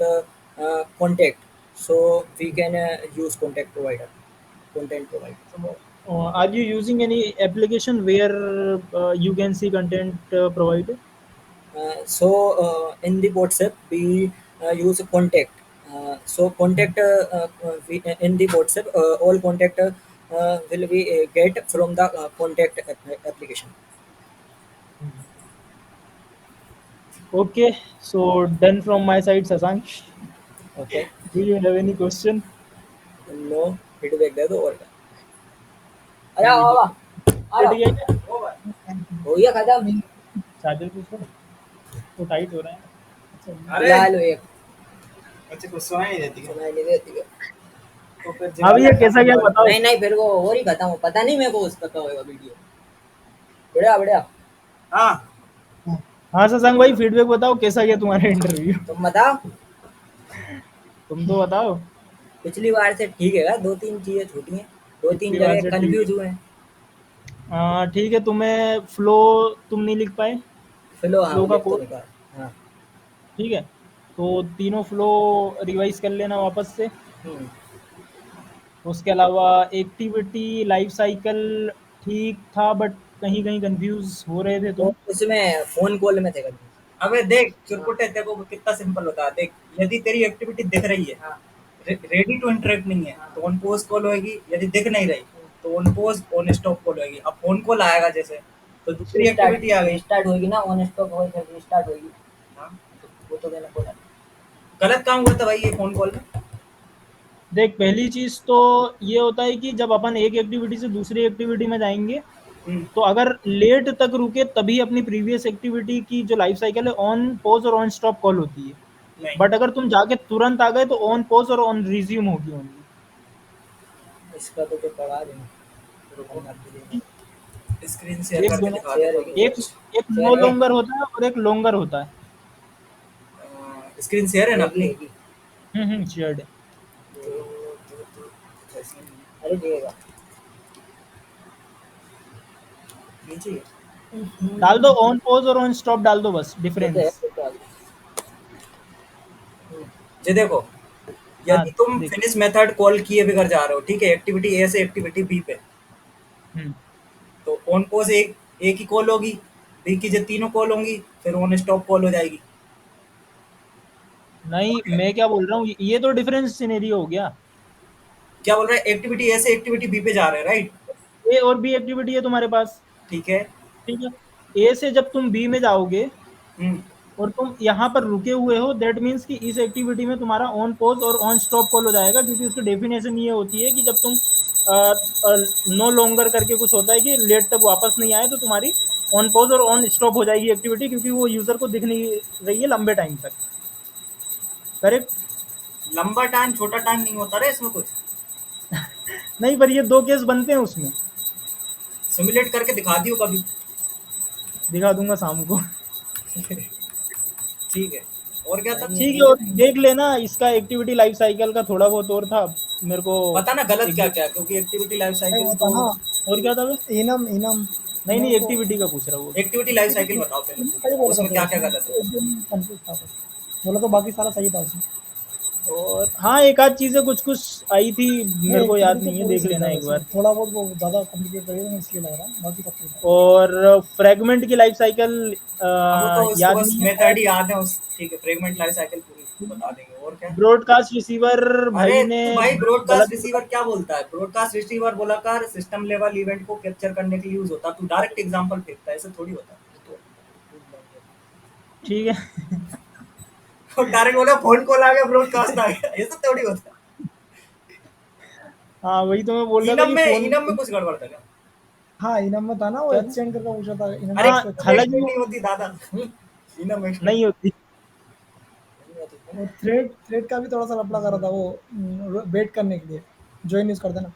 contact, so we can use content provider. So, are you using any application where you can see content provider? So in the WhatsApp we use contact. So Mhm. contact in the WhatsApp all contact will be get from the contact application. Okay, so done from my side, Sasank. Okay. Do you have any question? No feedback दे दो और क्या अरे आओ feed आओ आ cut रहा गया क्या? हूँ हो गया खत्म चार्जर पूछ लो वो टाइट हो रहा है ना अच्छा अरे ला लो एक अच्छा कुछ सुनाई नहीं देती क्या? सुनाई नहीं देती है तो फिर हाँ भैया जवाला कैसा कहाँ क्या पर? बताओ नहीं नहीं फिर वो और ही बताऊँ पता नहीं मेरे को उसका कब होगा वीडियो बढ़िया बढ़िया हाँ हाँ शशांक भाई फीडबैक बताओ कैसा गया तुम्हारा इंटरव्यू तुम बताओ तुम तो बताओ पिछली बार से ठीक है, 2-3 चीज़ें छूटी हैं, 2-3 पिछली बार जगह से ठीक कन्फ्यूज़ है। हुए हैं। ठीक है, तुम्हें फ्लो तुम नहीं लिख पाए, फ़्लो हाँ, फ्लो का लिख तो कोड। निकाल। हाँ। ठीक है, तो तीनों फ्लो रिवाइज कर लेना वापस से। हुँ। उसके अलावा एक्टिविटी लाइफ साइकिल ठीक था, बट कहीं कहीं कंफ्यूज हो रहे थे और तुम। उसमें फ़ोन कॉल में थे कन्फ्यूज़। अबे देख हाँ। चुरकुटे, तेरे को कितना सिंपल बता, देख यदि तेरी एक्टिविटी दिख रही है, हाँ। रेडी टू इंटरेक्ट नहीं है, हाँ। तो ऑन पोज कॉल होएगी। यदि दिख नहीं रही तो on pose on stop call होएगी। अब फोन कॉल आएगा जैसे, तो दूसरी रिस्टार्ट एक्टिविटी आ गई। रिस्टार्ट होएगी ना, ऑन स्टॉप होए फिर रिस्टार्ट होएगी। हाँ, तो वो तो मैंने बोला। गलत काम हुआ था भाई ये फोन कॉल में। देख, पहली चीज तो ये होता है कि जब अपन एक एक्टिविटी से दूसरी एक्टिविटी में जाएंगे, हम्म, तो अगर लेट तक रुके तभी अपनी प्रीवियस एक्टिविटी की जो लाइफ साइकिल है ऑन पॉज और ऑन स्टॉप कॉल होती है। नहीं, बट अगर तुम जाके तुरंत आ गए तो ऑन पॉज और ऑन रिज्यूम होगी ओनली। इसका तो फिर पढ़ा देना, रुको, हम आपको देंगे। स्क्रीन शेयर एक करके दोनों, दिखा शेयर देता है हूँ कि एक कुछ। एक नो शेयर है? लॉन्गर होता है और एक लॉन्गर होता है। स्क्रीन शेयर है ना होगी अपनी। होगी। शेयर्ड है। ऐसे ही अरे देगा। नीचे ही है। डाल दो ऑन पॉज और ऑन स्टॉप, डाल दो बस ये तो है, डिफरेंस। ये तो आगे। ये देखो, हाँ, यदि तुम देख। फिनिश मेथड कॉल किए बगैर जा रहे हो, ठीक है, एक्टिविटी ए से एक्टिविटी बी पे, हम्म तो ऑन पोज एक ही कॉल होगी। बी की जो तीनों कॉल होंगी, फिर ऑन स्टॉप कॉल हो जाएगी। नहीं, मैं क्या बोल रहा हूँ, ये तो डिफरेंस सिनेरियो हो गया। क्या बोल रहा है, एक्टिविटी ए से एक्टिविटी बी पे जा रहे हैं, राइट? ए और बी एक्टिविटी है तुम्हारे पास। ठीक है। ठीक है, ए से जब तुम बी में जाओगे हम्म, और तुम यहाँ पर रुके हुए हो, दैट मीन्स कि इस एक्टिविटी में तुम्हारा ऑन पॉज और ऑन स्टॉप कॉल हो जाएगा, क्योंकि उसकी डेफिनेशन ये होती है कि जब तुम नो लॉन्गर करके कुछ होता है कि लेट तक वापस नहीं आए, तो तुम्हारी ऑन पॉज और ऑन स्टॉप हो जाएगी एक्टिविटी, क्योंकि वो यूजर को दिख नहीं रही है लंबे टाइम तक। करेक्ट? लंबा टाइम छोटा टाइम नहीं होता रे इसमें कुछ। नहीं, पर ये दो केस बनते हैं उसमें। सिमुलेट करके दिखा दियो कभी। दिखा दूंगा शाम को। ठीक है, और क्या था? नहीं ठीक नहीं है, और नहीं। देख लेना इसका एक्टिविटी लाइफ साइकिल का थोड़ा बहुत और था मेरे को। पता ना गलत एक क्या दो क्या, क्योंकि एक्टिविटी लाइफ अरे साइकिल वो था तो। ना, और क्या था बे? इनम इनम नहीं इनम नहीं, को एक्टिविटी का पूछ रहा हूँ। एक्टिविटी लाइफ साइकिल बताओ पहले सही पूरी, बोल रहा उसमें था, क्या क्या उसमें गलत एक है। दिन कंफ्यूज था बस। बोला तो बाकी सारा सही था उसमें। और हाँ, एक आध चीजें कुछ कुछ आई थी, नहीं, मेरे को याद एक्टिविटी तो नहीं है, पूरी देख सही लेना था एक वैसे, बार। थोड़ा बहुत वो ज़्यादा कॉम्प्लिकेट करेगा ना इसलिए लग रहा है, बाकी सब सही था। और फ्रेगमेंट की लाइफ साइकिल अब वो तो उसको याद बस नहीं है मेथड शायद। ही याद है उस, ठीक है, फ्रेगमेंट लाइफ साइकिल पूरी बता देंगे, और क्या। ब्रॉडकास्ट रिसीवर अरे भाई ने तू भाई, ब्रॉडकास्ट गलत रिसीवर क्या बोलता है? ब्रॉडकास्ट रिसीवर बोला कर सिस्टम लेवल इवेंट को कैप्चर करने के लिए यूज होता है। तू डायरेक्ट एग्जांपल फेंकता है, ऐसे थोड़ी होता है। ठीक है। और डायरेक्ट बोला फोन कॉल आ गया, ब्रॉडकास्ट आ गया, ऐसे थोड़ी होता है। हाँ, वही तो मैं बोल रहा था कि फोन। इनम में कुछ गड़बड़ था क्या? हाँ, इनम में था ना, वो क्या था? एक्सचेंज करके पूछा था, इनम अरे में हाँ, से एक्सटेंड हालांकि वो नहीं होती दादा। Enum extend. नहीं होती। वो थ्रेड थ्रेड का भी थोड़ा सा लफड़ा कर रहा था वो, वेट करने के लिए ज्वाइन यूज करते ना।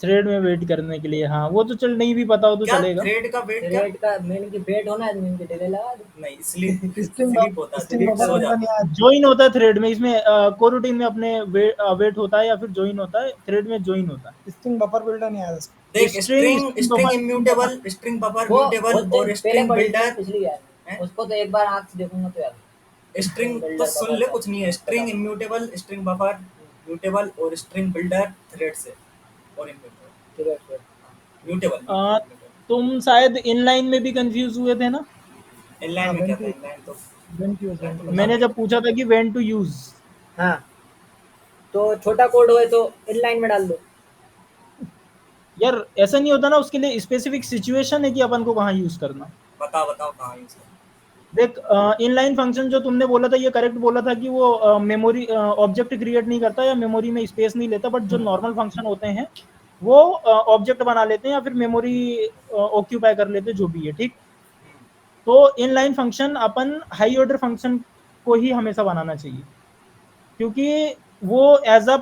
थ्रेड में वेट करने के लिए, हाँ वो तो चल, नहीं भी पता हो तो क्या चलेगा। थ्रेड का वेट क्या? रेट का मेन की बेट होना है, मेन के डिले लगा दो। नहीं, स्लिप स्ट्रिंग स्लिप होता है, स्ट्रिंग स्लिप से बफर हो बिल्डर नहीं जाता आया। ज्वाइन होता है थ्रेड में, इसमें कोरूटीन में अपने वेट होता है या फिर ज्वाइन होता है, थ्रेड में ज्वाइन होता स्ट्रिंग बफर बिल्डर नहीं आया था इसका। है। देख, है। String string string string buffer immutable, string buffer वो म्यूटेबल बहुत दिन और पहले स्ट्रिंग पढ़ी थी बिल्डर पिछली यार है। में, उसको तो एक बार आँख से देखूंगा तो याद है। स्ट्रिंग स्ट्रिंग तो बिल्डर सुन बफर ले, का कुछ नहीं है। पता स्ट्रिंग था। इम्यूटेबल, स्ट्रिंग बफर म्यूटेबल और स्ट्रिंग बिल्डर थ्रेड से, और इम्यूटेबल फिर फिर म्यूटेबल अ, म्यूटेबल तुम शायद इनलाइन में भी कंफ्यूज हुए थे ना। इनलाइन हाँ, में क्या था? इनलाइन तो वेन टू यूज। बता मैंने दिया। जब पूछा था कि व्हेन टू यूज। हाँ, तो छोटा कोड होए तो इनलाइन में डाल दो। यार ऐसा नहीं होता ना, उसके लिए स्पेसिफिक सिचुएशन है कि अपन को कहाँ यूज करना। बताओ बताओ कहाँ यूज है। देख, इनलाइन फंक्शन जो तुमने बोला था, ये करेक्ट बोला था कि वो मेमोरी ऑब्जेक्ट क्रिएट नहीं करता या मेमोरी में स्पेस नहीं लेता, बट जो नॉर्मल फंक्शन होते हैं वो ऑब्जेक्ट बना लेते हैं या फिर मेमोरी ऑक्यूपाई कर लेते हैं, जो भी है। ठीक, तो इनलाइन फंक्शन अपन हाई ऑर्डर फंक्शन को ही हमेशा बनाना चाहिए, क्योंकि वो एज अ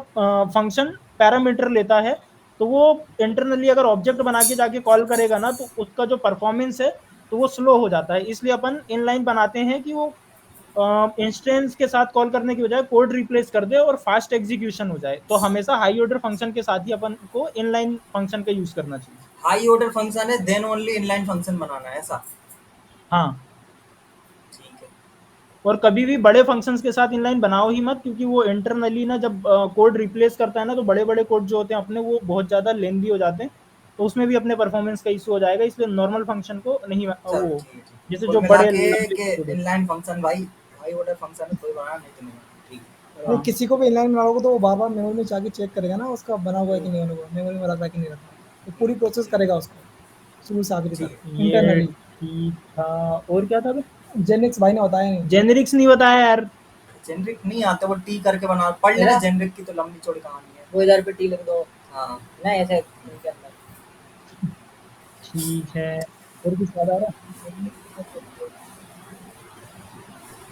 फंक्शन पैरामीटर लेता है। तो वो इंटरनली अगर ऑब्जेक्ट बना के जाके कॉल करेगा ना, तो उसका जो परफॉर्मेंस है तो वो स्लो हो जाता है। इसलिए अपन इनलाइन बनाते हैं कि वो इंस्टेंस के साथ कॉल करने की बजाय कोड रिप्लेस कर दे और फास्ट एग्जीक्यूशन हो जाए, तो हमेशा हाई ऑर्डर फंक्शन के साथ ही अपन को इनलाइन फंक्शन का यूज करना चाहिए। हाई ऑर्डर फंक्शन है देन ओनली इनलाइन फंक्शन बनाना है ऐसा। हाँ, ठीक है। और कभी भी बड़े फंक्शंस के साथ इनलाइन बनाओ ही मत, क्योंकि वो इंटरनली ना जब कोड रिप्लेस करता है ना, तो बड़े बड़े कोड जो होते हैं अपने वो बहुत ज़्यादा लेंदी हो जाते हैं, तो उसमें भी अपने परफॉर्मेंस का इशू हो जाएगा, इसलिए नॉर्मल फंक्शन को नहीं चल वो ठीक है। जैसे कुल जो मिला बड़े के लंबे कि कोड होते इनलाइन फंक्शन भाई हाई ऑर्डर फंक्शन है कोई बनाना नहीं तो नहीं बनाना। ठीक है। हैं। नहीं, हाँ, किसी को भी इनलाइन बनाओगे तो वो बार-बार मेमोरी में जाके चेक करेगा ना उसका बना हुआ है कि नहीं बना हुआ, मेमोरी में रखा है कि नहीं रखा। वो पूरी प्रोसेस करेगा उसको, शुरू से आखिरी ठीक तक, है। ये इंटरनली। ठीक था। और क्या था बे? जेनिक्स भाई ने बताया नहीं। जेनेरिक्स नहीं बताया यार। जेनरिक नहीं आता वो टी करके बना पढ़ लेना मेरा जेनरिक की तो लंबी चौड़ी कहानी है। वो इधर पे टी लिख दो, हाँ। नहीं ऐसे इनके अंदर। ठीक है, और कुछ याद आ रहा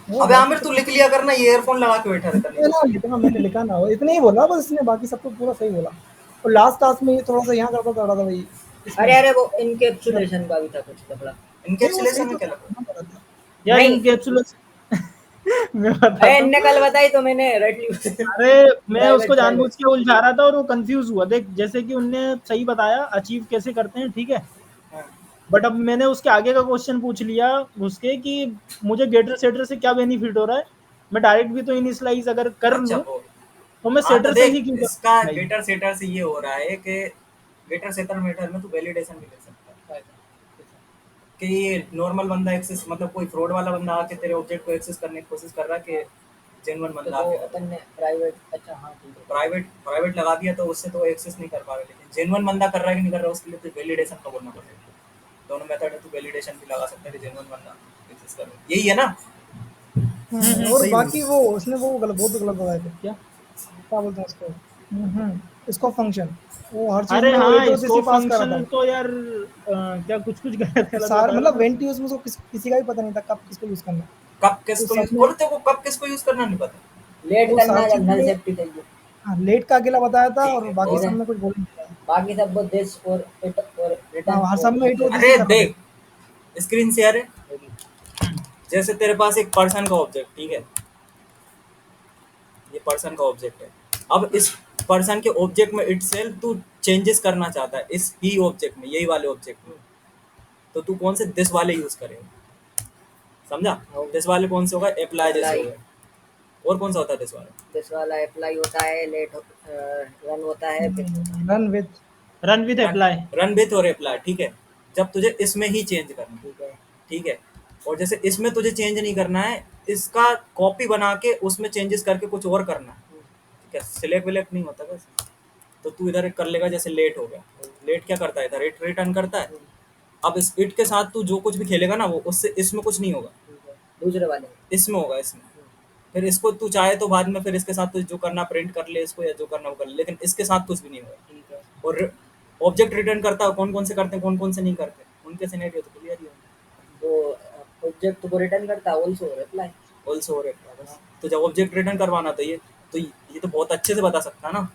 वो अबे बाकी आमिर सब तू लिख तो लिया करना ये ईयरफोन लगा के बैठा रहता नहीं मैंने तो ना सही। लिखा, मैंने लिखा ना वो इतना ही बोला बस इसने, बाकी सब तो पूरा सही बोला। और लास्ट टास्क में ये थोड़ा-सा यहाँ गड़बड़ कर रहा था भाई, अरे इसमें। अरे वो इनकेप्सुलेशन का भी था कुछ लफड़ा। नहीं, वो सही इनकैप्सुलेशन में तो क्या था, लगा? यहाँ कर रहा था। यार नहीं, इनकैप्सुलेशन मैं अरे बताता इनने हूँ। कल बताई तो मैंने रेड न्यूज। अरे मैं उसको प्राइवेट जानबूझ प्राइवेट। के उलझा रहा था और वो कंफ्यूज हुआ। देख, जैसे कि उनने सही बताया अचीव कैसे करते हैं, ठीक है, हाँ। बट अब मैंने उसके आगे का क्वेश्चन पूछ लिया उसके कि मुझे गेटर सेटर से क्या बेनिफिट हो रहा है, मैं डायरेक्ट भी तो इनिशियलाइज अगर कर अच्छा लूँ वो। तो मैं हाँ तो सेटर से देख ही क्यों इसका करूँ भाई। गेटर सेटर से ये हो रहा है कि गेटर सेटर मेटर में तू वैलिडेशन भी कर सकता है कि ये नॉर्मल बंदा एक्सेस मतलब कोई फ्रॉड वाला बंदा आके तेरे ऑब्जेक्ट को एक्सेस करने की कोशिश कर रहा है कि जेन्युइन तो बंदा वो आके कर रहा अपन है। ने प्राइवेट, अच्छा हाँ ठीक तो है। प्राइवेट प्राइवेट लगा दिया तो उससे तो एक्सेस नहीं कर पा रहे, लेकिन जेन्युइन बंदा कर रहा है कि नहीं कर रहा है उसके लिए तो वैलिडेशन का बोलना पड़ेगा। दोनों मेथड है, तू वैलिडेशन भी लगा सकता है कि जेन्युइन बंदा एक्सेस कर रहा है, यही है ना? और सही बोल बाकी वो उसने वो गलत, बहुत गलत बताए थे। क्या। क्या बोलते हैं उसको? इसको फंक्शन, वो हर चीज़ अरे में वो हाँ, 8 और स्कोप पास कर रहा फंक्शन था। तो यार क्या कुछ कुछ गलत गलत सार बताया था मतलब ना वेंट उसने। यूज़ में उसको किसी का भी पता नहीं था कब किसको यूज़ करना है। कब तो किसको सब यूज में बोलते को कब किसको यूज करना नहीं पता। लेट वो करना सारी है जब चीज़ नल में सेफ्टी चाहिए। हाँ, लेट का अकेला बताया था ठीक और है बाकी ठीक और सब है, में कुछ बोल नहीं पाया। बाकी सब वो दिस और इट और हाँ, रिटर्न हर सब और में 8 और अरे कर रहा था। देख स्क्रीन शेयर है। होगी। हम्म, जैसे तेरे पास एक पर्सन का ऑब्जेक्ट ठीक है, ये पर्सन का ऑब्जेक्ट है। अब इस पर्सन के ऑब्जेक्ट में इटसेल्फ तू चेंजेस करना चाहता है इस ही ऑब्जेक्ट में, यही वाले ऑब्जेक्ट में, तो तू कौन से दिस वाले यूज करेगा? समझा? होगी दिस वाले कौन से होगा? अप्लाई जैसे हो अप्लाई। गए। और कौन सा होता है दिस वाला? दिस वाला अप्लाई होता है, रन होता है, बिट होता है। Run with. Run with run apply. Run with और अप्लाई। ठीक है, जब तुझे इसमें ही चेंज करना है, ठीक है। ठीक है, और जैसे इसमें तुझे चेंज नहीं करना है, इसका कॉपी बना के उसमें चेंजेस करके कुछ और करना है, ठीक है, सिलेक्ट विलेक्ट नहीं होता बस। तो तू इधर कर लेगा, जैसे लेट हो गया, लेट क्या करता है इधर इट रिटर्न करता है। अब इस इट के साथ तू जो कुछ भी खेलेगा ना वो उससे इसमें कुछ नहीं होगा, ठीक है, दूसरे वाले में। इसमें होगा इसमें। फिर इसको तू चाहे तो बाद में फिर इसके साथ तुझे जो करना प्रिंट कर ले इसको या जो करना वो कर ले, लेकिन इसके साथ कुछ भी नहीं होगा। ठीक है। और ऑब्जेक्ट रिटर्न करता है कौन कौन से करते हैं कौन कौन से नहीं करते, उनके सिनेरियो तो क्लियर ही होंगे। वो ऑब्जेक्ट को रिटर्न करता है, ऑल्सो रिप्लाई। ऑल्सो और बस। तो जब ऑब्जेक्ट रिटर्न करवाना तो ये तो बहुत अच्छे से बता सकता है ना।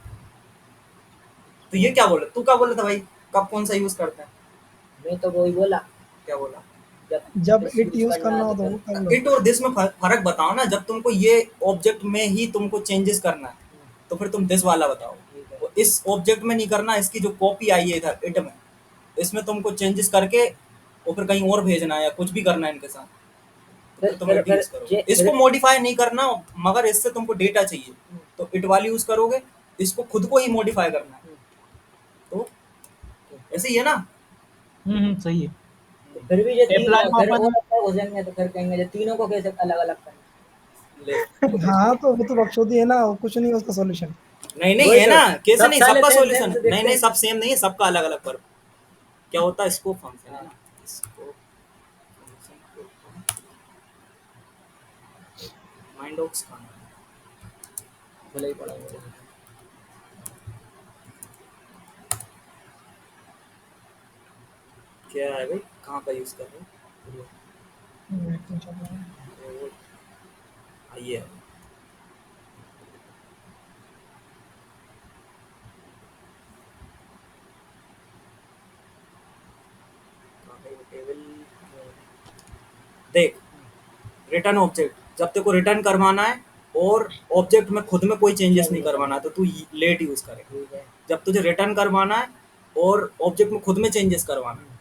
तो ये क्या बोला, तू क्या बोला था भाई, कब कौन सा यूज करता है? मैं तो वही बोला, क्या बोला? जब जब दिस इट यूज यूज़ करना करना है हो तो तो फिर। वो कर लो। इट और दिस में फर्क बताओ ना, जब तुमको ये ऑब्जेक्ट में ही तुमको चेंजेस करना है तो फिर तुम दिस वाला बताओ। ठीक है। वो इस ऑब्जेक्ट में नहीं करना, इसकी जो कॉपी आई है इधर इट में, इसमें तुमको चेंजेस करके और फिर कहीं और भेजना है या कुछ भी करना है इनके साथ, तो फिर तुम इट यूज जे करोगे। इसको मॉडिफाई नहीं करना, मगर इससे तुमको डेटा चाहिए तो इट वाली यूज करोगे, इसको खुद को ही मॉडिफाई करना है तो ऐसे ही है ना। सही है। तो फिर भी ये अप्लाई को फिर और अपन अलग हो जाएंगे, तो फिर कहेंगे ये तीनों को कैसे अलग अलग करना। ले हाँ, तो वो तो बकचोदी है ना, वो कुछ नहीं है उसका सॉल्यूशन। नहीं नहीं वही है तो, ना, कैसे सब नहीं, साले सबका सेम सेम सॉल्यूशन से नहीं दिखते नहीं हैं। सब सेम नहीं है, सबका अलग अलग पर क्या होता है, स्कोप फंक्शन है ना, स्कोप माइंड ऑक्स का भले ही पड़ा हुआ है। क्या है भाई, कहाँ का यूज कर रहे हो? तो आइए टेबल देख, रिटर्न ऑब्जेक्ट जब तेरे को रिटर्न करवाना है और ऑब्जेक्ट में खुद में कोई चेंजेस नहीं करवाना है तो तू लेट यूज करे। ठीक है। जब तुझे रिटर्न करवाना है और ऑब्जेक्ट में खुद में चेंजेस करवाना है,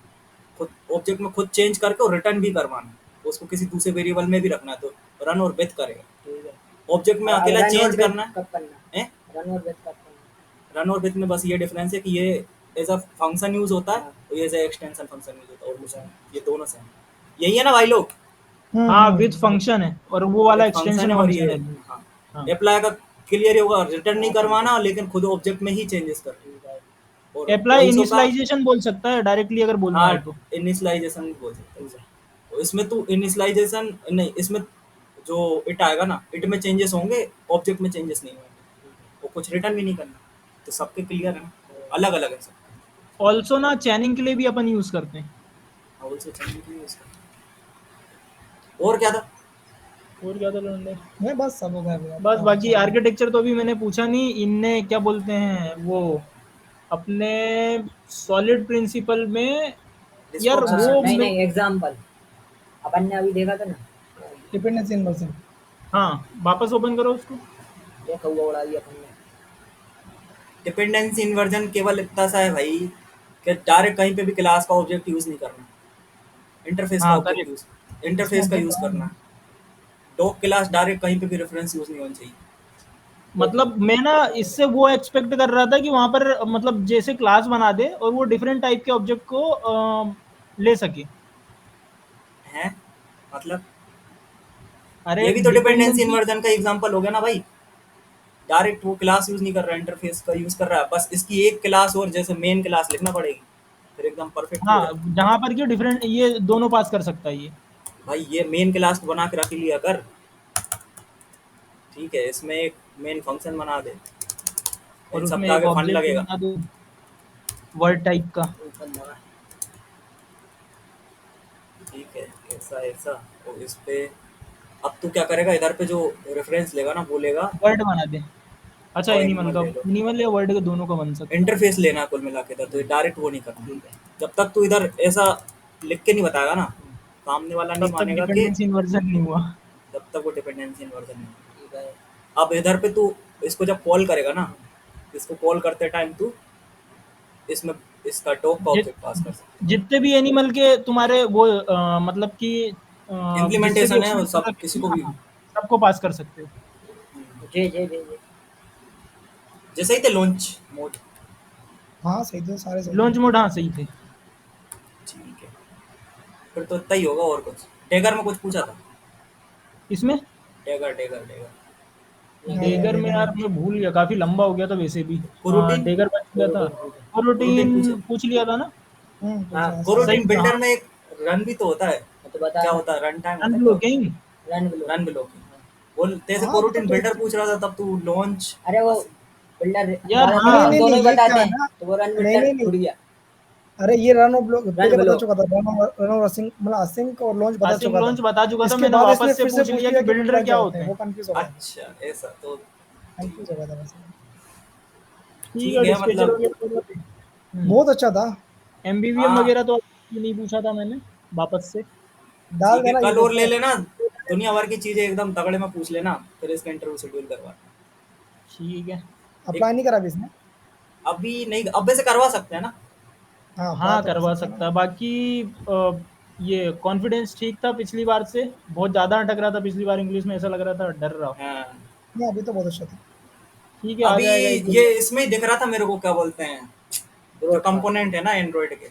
खुद ऑब्जेक्ट में खुद चेंज करके और रिटर्न भी करवाना है, उसको किसी दूसरे वेरिएबल में भी रखना है तो रन और विथ करेगा। ठीक है। ऑब्जेक्ट में अकेला रन और चेंज विथ करना कब करना है। रन और विथ कब करना रन और विथ में बस ये डिफरेंस है कि ये एज अ फंक्शन यूज होता है हाँ। और ये as a extension function use होता है, और कुछ नहीं। ये दोनों सेम यही है ना भाई लोग। हाँ विथ फंक्शन है और वो वाला एक फंक्शन एक्सटेंशन है और फंक्शन ये है। हाँ हाँ अप्लाई का क्लियर ही होगा, रिटर्न नहीं करवाना लेकिन खुद ऑब्जेक्ट में ही चेंजेस कर। ठीक है। और अप्लाई ऑल्सो का इनिशियलाइजेशन बोल सकता है डायरेक्टली अगर बोलना हाँ हो तो। इनिशियलाइजेशन भी बोल सकते हैं उसे। तो इसमें तू इनिशियलाइजेशन नहीं, इसमें जो इट आएगा ना, इट में चेंजेस होंगे, ऑब्जेक्ट में चेंजेस नहीं होंगे, वो कुछ रिटर्न भी नहीं करना। तो सबके क्लियर है ना, अलग अलग है सब। ऑल्सो ना चैनिंग के लिए भी अपन यूज करते हैं। ऑल्सो चेंजिंग के लिए इसका और क्या था। और क्या था लौंडे? मैं बस सब हो गया भैया, बस बताओ बाकी अच्छा। आर्किटेक्चर तो अभी मैंने पूछा नहीं, इनने क्या बोलते हैं वो अपने सॉलिड प्रिंसिपल में। यार डिस्कॉर्ड वो नहीं नहीं, एग्जाम्पल अपन ने अभी देखा था ना, डिपेंडेंसी इन्वर्जन। हाँ वापस ओपन करो उसको। देखा हुआ उड़ा दिया अपन ने। डिपेंडेंसी इन्वर्जन केवल इतना सा है भाई कि डायरेक्ट कहीं पे भी क्लास का ऑब्जेक्ट यूज नहीं करना, इंटरफेस का हाँ ऑब्जेक्ट करेक्ट। यूज, इसमें इंटरफेस का ऑब्जेक्ट यूज बनाना करना है। है। डॉक क्लास डायरेक्ट कहीं पे भी रेफरेंस यूज नहीं होना चाहिए। मतलब मैं ना इससे वो एक्सपेक्ट कर रहा था कि वहां पर मतलब जैसे क्लास बना दे और वो डिफरेंट टाइप के ऑब्जेक्ट को ले सके। हैं मतलब अरे ये भी तो डिपेंडेंसी डिपेंडेंसी। इन्वर्जन का एग्जांपल हो गया ना भाई। डायरेक्ट वो क्लास यूज नहीं कर रहा है, इंटरफेस का यूज कर रहा है, बस इसकी एक क्लास और जैसे मेन क्लास लिखना पड़ेगी, फिर एकदम परफेक्ट हो हाँ जाए। जहां पर क्यों डिफरेंट ये दोनों पास कर सकता है ये। भाई ये मेन क्लास बना के रख लिया कर, ठीक है, इसमें एक मेन फंक्शन बना दे, इन और सब उसमें का एक आगे फंड ऑब्जेक्ट लगेगा। बना दो वर्ड टाइप का। ऊपर लगा। ठीक है, ऐसा ऐसा। और इस पे अब तू क्या करेगा, इधर पे जो रेफरेंस लेगा ना वो लेगा वर्ड बना दे। अच्छा और एनिमल एनिमल का, ले लो। एनिमल या वर्ड का दोनों का बन सकता है। इंटरफेस लेना कुल मिला के इधर, तो डायरेक्ट वो नहीं करना। ठीक है। जब तक तू इधर ऐसा लिख के नहीं बताएगा ना, सामने वाला नहीं तब तक मानेगा कि डिपेंडेंसी इन्वर्जन नहीं हुआ। जब तक वो डिपेंडेंसी इन्वर्जन नहीं। ठीक है। अब इधर पे तू इसको जब कॉल करेगा ना, इसको कॉल करते टाइम तू इसमें इसका डॉग का जित ऑब्जेक्ट पास कर सकता जितने भी एनिमल के तुम्हारे वो मतलब कि है। जिससे भी इम्प्लीमेंटेशन है वो एक्सटेंशन सब रखे किसी हैं को ना, भी। हाँ, सबको पास कर सकते हो। जी जी जी जी। जैसे ही थे लॉन्च मोड। हाँ सही थे, सारे सही थे। लॉन्च मोड हाँ सही थे। ठीक है, फिर तो इतना ही होगा। और कुछ टैगर में कुछ पूछा था। इसमें टैगर टैगर टैगर नहीं यार डेगर में देखा यार नहीं। मैं भूल गया, काफी लंबा हो गया था वैसे भी। कोरोटीन। डेगर बच गया था। कोरोटीन ठीक है। और कोरोटीन पूछे। रूटीन पूछ लिया था ना। हाँ पूछा है सारा। सही कोरोटीन था हाँ। बिल्डर में एक रन भी तो होता है। तो बता क्या ना। होता है, रन टाइम होता है क्या होता अनब्लॉकिंग। Run blow. है? Run blocking. वो जैसे हाँ कोरोटीन तो बिल्डर पूछ रहा था तब तू लॉन्च। अरे वो बिल्डर यार ज्यादातर नहीं हाँ। अपन नहीं दोनों नहीं, ही ये क्या बताते है हैं, ना। तो वो रन नहीं बिल्डर नहीं नहीं, छूट गया। अरे ये रनो ब्लॉक रन पहले बता ब्लो। चुका था, रनो रनो रसिंग मतलब असिंक और लॉन्च बता असिंग चुका था। लॉन्च बता चुका था, इसके मैंने बाद इसने वापस से फिर से पूछ पूछ लिया लिया कि कि बिल्डर बिल्डर क्या क्या होते होते हैं, हैं। वो कंफ्यूज हो गया था। अच्छा ऐसा तो कंफ्यूज हो गया था वैसे। ठीक है ठीक है डिस्पेचर मतलब। वगैरह तो बहुत अच्छा था। एमबीवीएम हाँ वगैरह तो नहीं पूछा था मैंने वापस से। डाल ठीक है, देना ये कल और ले देखो। लेना, दुनिया भर की चीजें एकदम तगड़े में पूछ लेना, फिर इसका इंटरव्यू शेड्यूल करवा। ठीक है। एक अप्लाई नहीं करा अभी इसने। अभी नहीं, अब से करवा सकते हैं ना। हाँ अप्लाई हाँ तो कर करवा सकते हैं सकता ना। है बाकी ये कॉन्फिडेंस ठीक था पिछली बार से, बहुत ज्यादा अटक रहा था पिछली बार इंग्लिश में, ऐसा लग रहा था डर रहा। हाँ नहीं अभी तो बहुत अच्छा था। ठीक है आ अभी जाएगा एक दो ये दिन। इसमें ही दिख रहा था मेरे को, क्या बोलते हैं जो ग्रोथ का। कंपोनेंट है ना एंड्रॉइड के,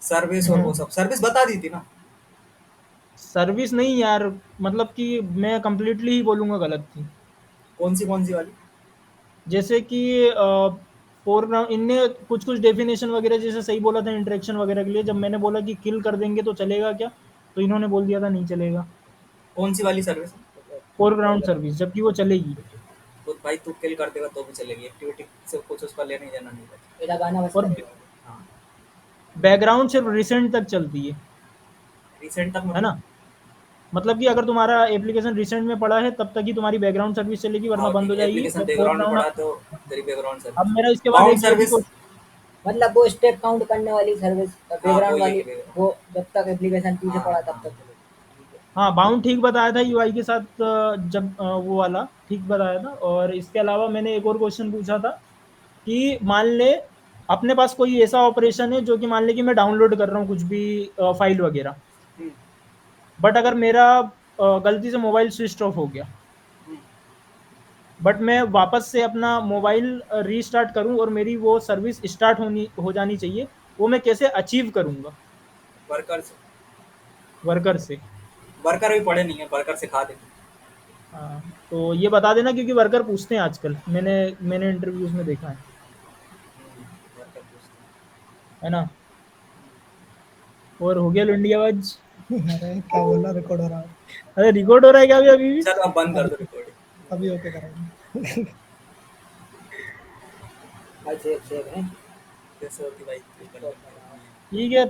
सर्विस और वो हम्म। सब, सर्विस बता दी थी ना। सर्विस नहीं यार, मतलब कि मैं कंप्लीटली ही बोलूंगा गलत थी। कौन सी वाली। जैसे कि फोरग्राउंड इनने कुछ कुछ डेफिनेशन वगैरह जैसे सही बोला था इंटरेक्शन वगैरह के लिए, जब मैंने बोला कि किल कर देंगे तो चलेगा क्या, तो इन्होंने बोल दिया था नहीं चलेगा। कौन सी वाली सर्विस। फोरग्राउंड सर्विस जबकि वो चलेगी। तो भाई तू किल कर देगा तो भी चलेगी, एक्टिविटी से कुछ उसका लेने ही देना नहीं बचा। ये लगाना बस और करेगा। हाँ बैकग्राउंड सिर्फ रिसेंट तक चलती रिसेंट तक है मतलब। ना। मतलब कि अगर तुम्हारा एप्लीकेशन रिसेंट में पड़ा है तब तक ही तुम्हारी बैकग्राउंड सर्विस चलेगी, वरना हाँ बंद ठीक हो है, जाएगी। एप्लीकेशन और बैकग्राउंड में फोरग्राउंड पड़ा तो तेरी बैकग्राउंड अब सर्विस। मेरा इसके बाद बाउंड एक ये भी सर्विस। मतलब वो स्टेप काउंट करने वाली सर्विस, हाँ वो बैकग्राउंड ये वाली, कि बैकग्राउंड। वो जब तक एप्लीकेशन पीछे हाँ पड़ा तब हाँ तक चलेगी। ठीक है। हाँ, बाउंड ठीक बताया था यूआई के साथ, जब वो वाला ठीक बताया था। और इसके अलावा मैंने एक और क्वेश्चन पूछा था कि मान ले अपने पास कोई ऐसा ऑपरेशन है जो कि मान ले कि मैं डाउनलोड कर रहा हूँ कुछ भी फाइल वगैरह, हम्म, बट अगर मेरा गलती से मोबाइल स्विच ऑफ हो गया, हम्म। बट मैं वापस से अपना मोबाइल रीस्टार्ट करूं और मेरी वो सर्विस स्टार्ट होनी हो जानी चाहिए, वो मैं कैसे अचीव करूंगा वर्कर से, वर्कर से? वर्कर भी पढ़े नहीं है, वर्कर सिखा देंगे। हाँ, तो ये बता देना क्योंकि वर्कर पूछते हैं आजकल, मैंने इंटरव्यूज में देखा वर्कर पूछते हैं। है ना। और हो गया लुंडियाबाज। अरे क्या बोल रहा, रिकॉर्ड हो रहा है। अरे रिकॉर्ड हो रहा है क्या अभी अभी भी? चल अब बंद कर अभी दो रिकॉर्डिंग। अभी ओके करेंगे। भाई सेव सेव है। कैसे होती भाई, स्टॉप बनाओ। ठीक है।